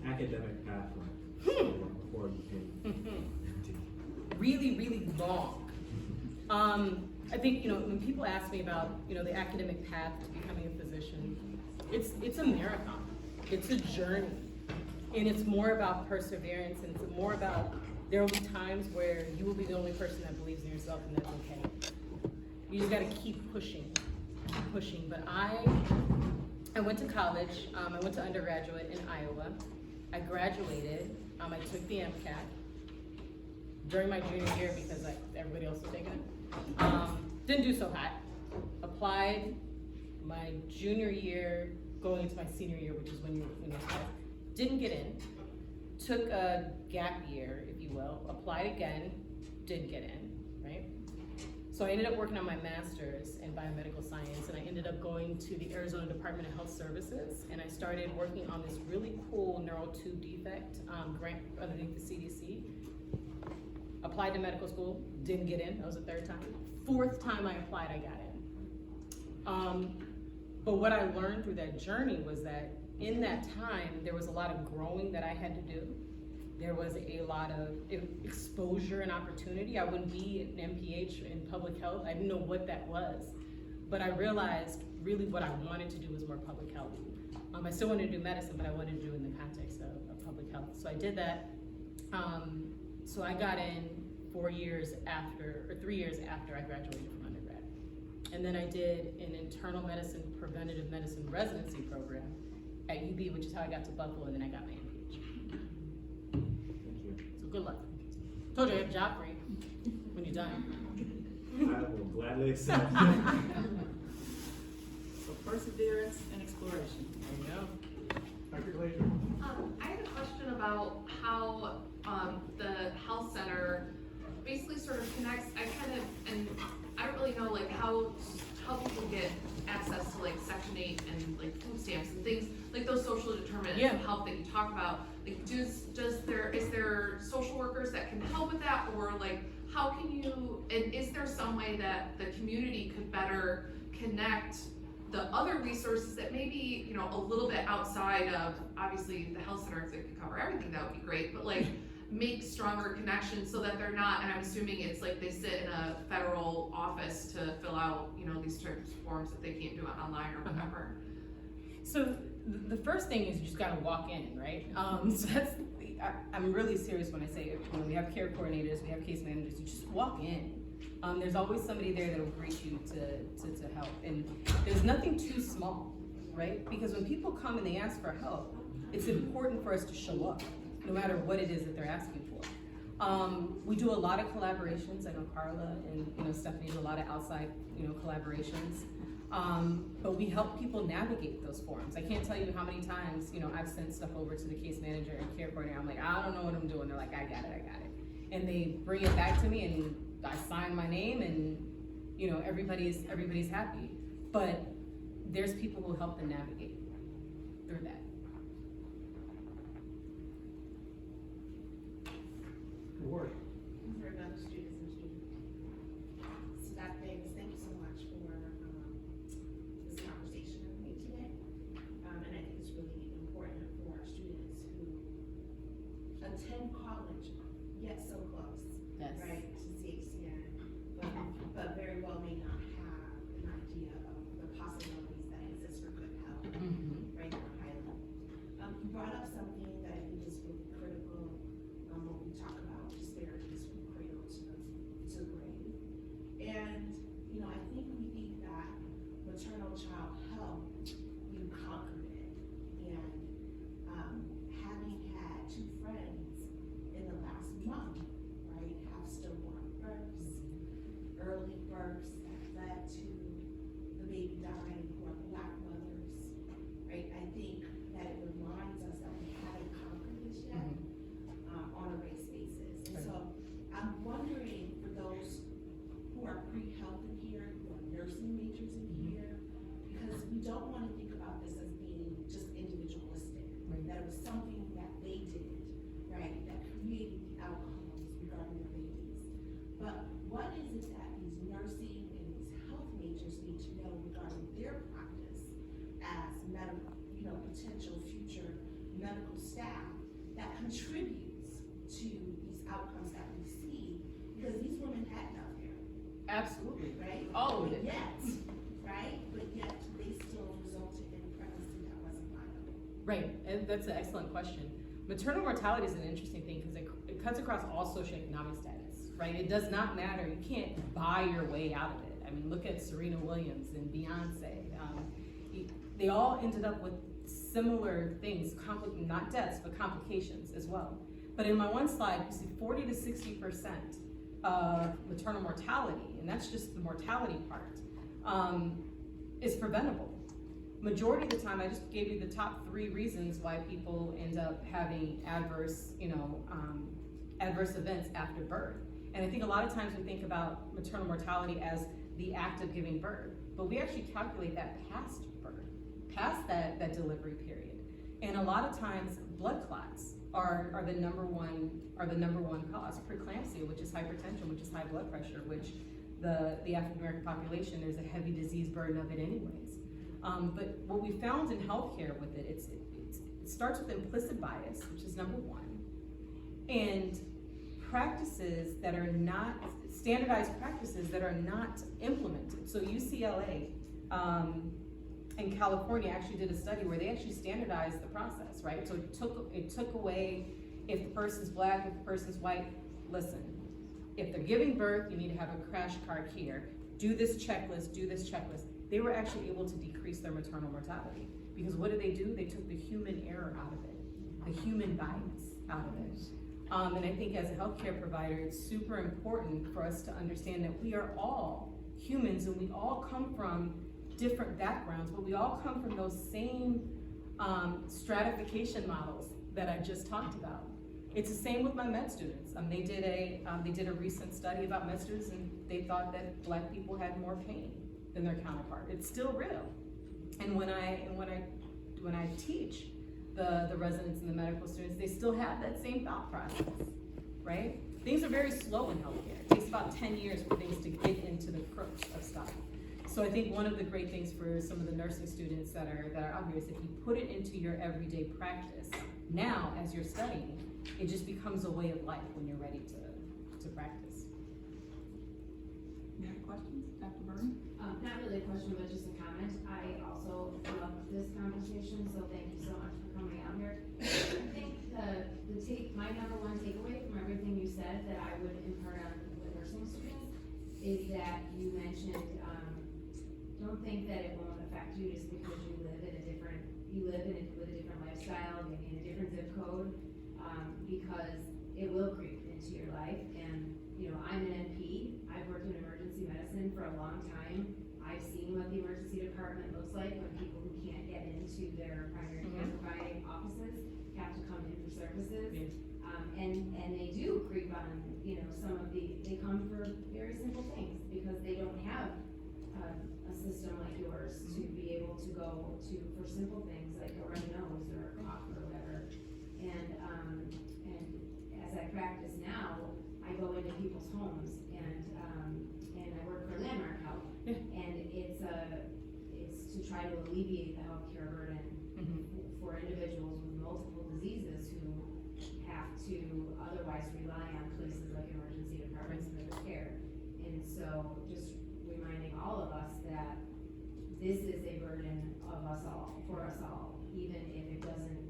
academic path like before you came? Really, really long. I think, when people ask me about, the academic path to becoming a physician, it's a marathon. It's a journey. And it's more about perseverance, and it's more about, there will be times where you will be the only person that believes in yourself, and that's okay. You just gotta keep pushing. But I went to college, I went to undergraduate in Iowa. I graduated, I took the MCAT during my junior year because everybody else was taking it. Didn't do so hot. Applied my junior year, going into my senior year, which is when you start. Didn't get in. Took a gap year, if you will. Applied again, didn't get in, right? So I ended up working on my master's in biomedical science, and I ended up going to the Arizona Department of Health Services, and I started working on this really cool neural tube defect grant underneath the CDC. Applied to medical school, didn't get in, that was the third time. Fourth time I applied, I got in. But what I learned through that journey was that in that time, there was a lot of growing that I had to do. There was a lot of exposure and opportunity. I wouldn't be an MPH in public health. I didn't know what that was. But I realized really what I wanted to do was more public health. I still wanted to do medicine, but I wanted to do it in the context of public health. So I did that. So I got in 3 years after I graduated from undergrad. And then I did an internal medicine, preventative medicine residency program at UB, which is how I got to Buffalo, and then I got my MPH. So good luck. Told you I have a job for you when you're done. I will gladly accept. So perseverance and exploration. There you go. Dr. Glazer. I had a question about how the health center basically sort of connects. I don't really know like how people get access to like Section 8 and like food stamps and things like those social determinants of health that you talk about. Like, is there social workers that can help with that, or like how can you? And is there some way that the community could better connect the other resources that maybe, a little bit outside of, obviously the health center, if they could cover everything, that would be great, but like make stronger connections so that they're not, and I'm assuming it's like they sit in a federal office to fill out, these types of forms that they can't do it online or whatever. So the first thing is you just gotta walk in, right? So I'm really serious when I say it. We have care coordinators, we have case managers, you just walk in. There's always somebody there that will greet you to help. And there's nothing too small, right? Because when people come and they ask for help, it's important for us to show up, no matter what it is that they're asking for. We do a lot of collaborations. I know Carla and Stephanie do a lot of outside collaborations. But we help people navigate those forms. I can't tell you how many times I've sent stuff over to the case manager and care coordinator. I'm like, I don't know what I'm doing. They're like, I got it. And they bring it back to me, and I sign my name, and everybody's happy. But there's people who help them navigate through that. Award. For another students and students. So Dr. Davis, thank you so much for this conversation with me today. And I think it's really important for our students who attend college, yet so close, Yes. right, to CHCN, but very well may not have an idea of the possibilities that exist for good health, right, in Highland. You brought up something that I think is really critical when we talk about disparities from cradle to grave. And, I think we think that maternal child health, you conquered it. And having had 2 friends in the last month, right, have stillborn births, early births that led to the baby dying, who are Black mothers, right? I think that it reminds us that we haven't conquered this yet on a race basis. And so I'm wondering for those who are pre-health in here, who are nursing majors in here, because we don't want to think about this as being just individualistic, that it was something that they did, right, that created the outcomes regarding their babies. But what is it that these nursing and these health majors need to know regarding their practice as medical, potential future medical staff that contributes to these outcomes that we see, because these women had no care. Absolutely. Right? All of But it. yet, right? But yet they still resulted in pregnancy that wasn't viable. Right, and that's an excellent question. Maternal mortality is an interesting thing because it cuts across all socioeconomic status, right? It does not matter. You can't buy your way out of it. I mean, look at Serena Williams and Beyonce. They all ended up with similar things, not deaths, but complications as well. But in my one slide, you see 40 to 60% of maternal mortality, and that's just the mortality part, is preventable. Majority of the time, I just gave you the top 3 reasons why people end up having adverse events after birth. And I think a lot of times we think about maternal mortality as the act of giving birth, but we actually calculate that past birth, past that delivery period. And a lot of times blood clots are the number one cause. Preeclampsia, which is hypertension, which is high blood pressure, which the African American population, there's a heavy disease burden of it anyways. But what we found in healthcare with it, it starts with implicit bias, which is number one, and practices that are not, standardized practices that are not implemented. So UCLA in California actually did a study where they actually standardized the process, right? So it took away, if the person's black, if the person's white, listen, if they're giving birth, you need to have a crash cart here. Do this checklist, do this checklist. They were actually able to decrease their maternal mortality. Because what did they do? They took the human error out of it, the human bias out of it. And I think as a healthcare provider, it's super important for us to understand that we are all humans and we all come from different backgrounds, but we all come from those same stratification models that I just talked about. It's the same with my med students. They did a recent study about med students, and they thought that black people had more pain than their counterpart. It's still real. And when I teach the residents and the medical students, they still have that same thought process, right? Things are very slow in healthcare. It takes about 10 years for things to get into the crux of stuff. So I think one of the great things for some of the nursing students that are out here is if you put it into your everyday practice, now as you're studying, it just becomes a way of life when you're ready to practice. Any other questions, Dr. Byrne? Not really a question, but just a comment. I also love this conversation, so thank you so much for coming out here. I think my number one takeaway from everything you said that I would impart on the nursing students is that you mentioned, don't think that it won't affect you just because you live with a different lifestyle, maybe in a different zip code, because it will creep into your life. And I'm an NP. I've worked in emergency medicine for a long time. I've seen what the emergency department looks like when people who can't get into their primary care providing offices have to come in for services. Yeah. And they do creep on, they come for very simple things because they don't have a system like yours to be able to go to for simple things like a runny nose or a cough or whatever. And as I practice now, I go into people's homes and I work for Landmark Health, and it's to try to alleviate the healthcare burden for individuals with multiple diseases who have to otherwise rely on places like emergency departments for their care. And so just reminding all of us that this is a burden of us all, for us all, even if it doesn't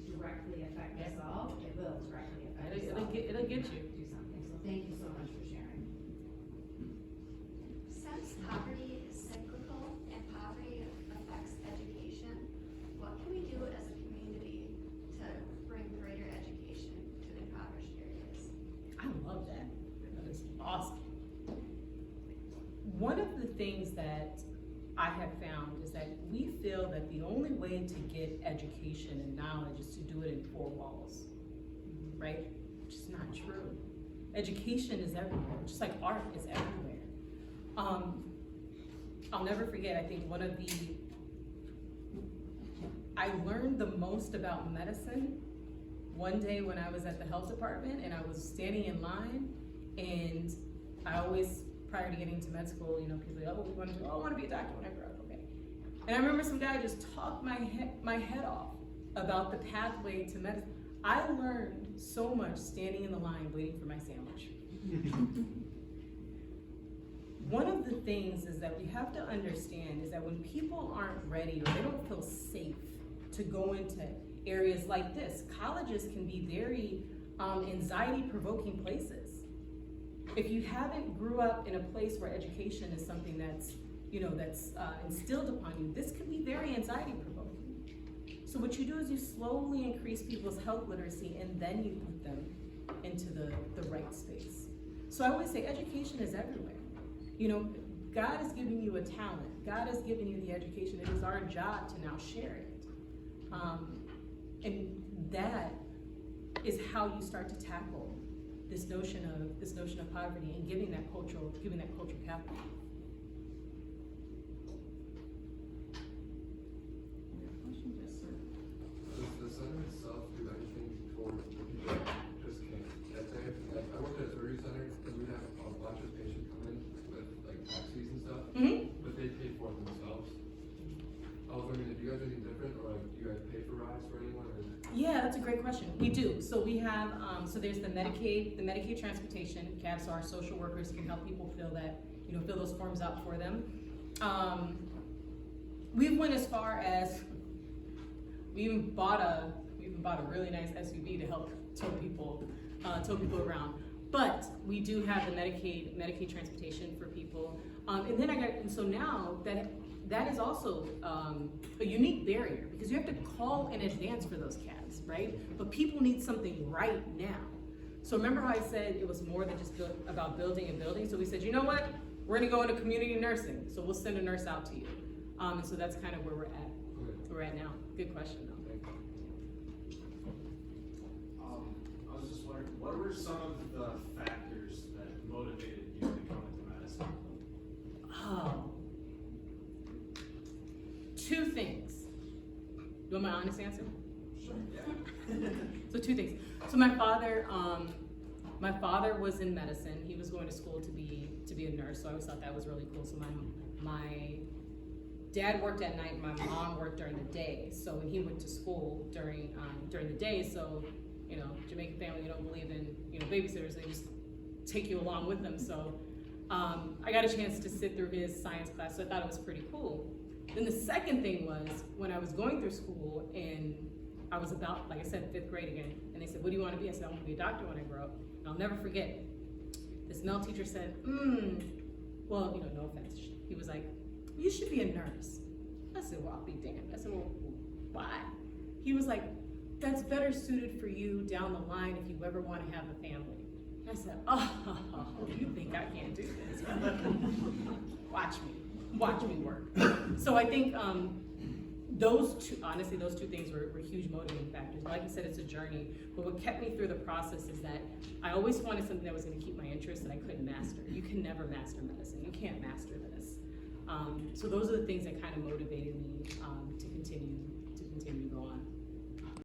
directly affect us all, it will directly affect us all. It'll get you. Do something, so thank you so much for sharing. Since poverty is cyclical and poverty affects education, what can we do as a community to bring greater education to the impoverished areas? I love that. That is awesome. One of the things that I have found is that we feel that the only way to get education and knowledge is to do it in four walls, right? Which is not true. Education is everywhere, just like art is everywhere. I'll never forget, I think I learned the most about medicine one day when I was at the health department and I was standing in line, and I always, prior to getting to med school, people are like, I want to be a doctor when I grow up, okay. And I remember some guy just talked my head off about the pathway to medicine. I learned so much standing in the line waiting for my sandwich. One of the things is that we have to understand is that when people aren't ready or they don't feel safe to go into areas like this, colleges can be very anxiety-provoking places. If you haven't grew up in a place where education is something that's instilled upon you, this could be very anxiety-provoking. So what you do is you slowly increase people's health literacy and then you put them into the right space. So I always say education is everywhere. God has given you a talent. God has given you the education. It is our job to now share it. And that is how you start to tackle this notion of poverty and giving that cultural capital. Yes, sir. Does the center itself do anything for the people that just can't get there? Like, I worked at a surgery center, and we have a bunch of patients come in with like taxis and stuff, but they pay for it themselves. I was wondering if you guys are any different, or like, do you guys pay for rides for anyone? Or? Yeah, that's a great question. We do. So we have, so there's the Medicaid transportation cabs, so our social workers can help people fill those forms out for them. We went as far as, we even bought a really nice SUV to help tow people around. But we do have the Medicaid transportation for people. And so now that is also a unique barrier, because you have to call in advance for those cabs, right? But people need something right now. So remember how I said it was more than just about building and building? So we said, you know what? We're gonna go into community nursing, so we'll send a nurse out to you. And so that's kind of where we're at now. Good question though. I was just wondering, what were some of the factors that motivated you to come into medicine? Oh. Two things. You want my honest answer? Sure. Yeah. So two things. So my father was in medicine. He was going to school to be a nurse. So I always thought that was really cool. So my dad worked at night. My mom worked during the day. So when he went to school during the day, so Jamaican family, you don't believe in babysitters. They just take you along with them. So I got a chance to sit through his science class. So I thought it was pretty cool. Then the second thing was when I was going through school and I was about, like I said, 5th grade again, and they said, what do you want to be? I said, I want to be a doctor when I grow up. And I'll never forget, this male teacher said, well, no offense. He was like, you should be a nurse. I said, well, I'll be damned. I said, well, why? He was like, that's better suited for you down the line if you ever want to have a family. I said, oh, you think I can't do this? Watch me work. So I think those two things were huge motivating factors. Like you said, it's a journey, but what kept me through the process is that I always wanted something that was going to keep my interest that I couldn't master. You can never master medicine. You can't master this. So those are the things that kind of motivated me to continue to go on.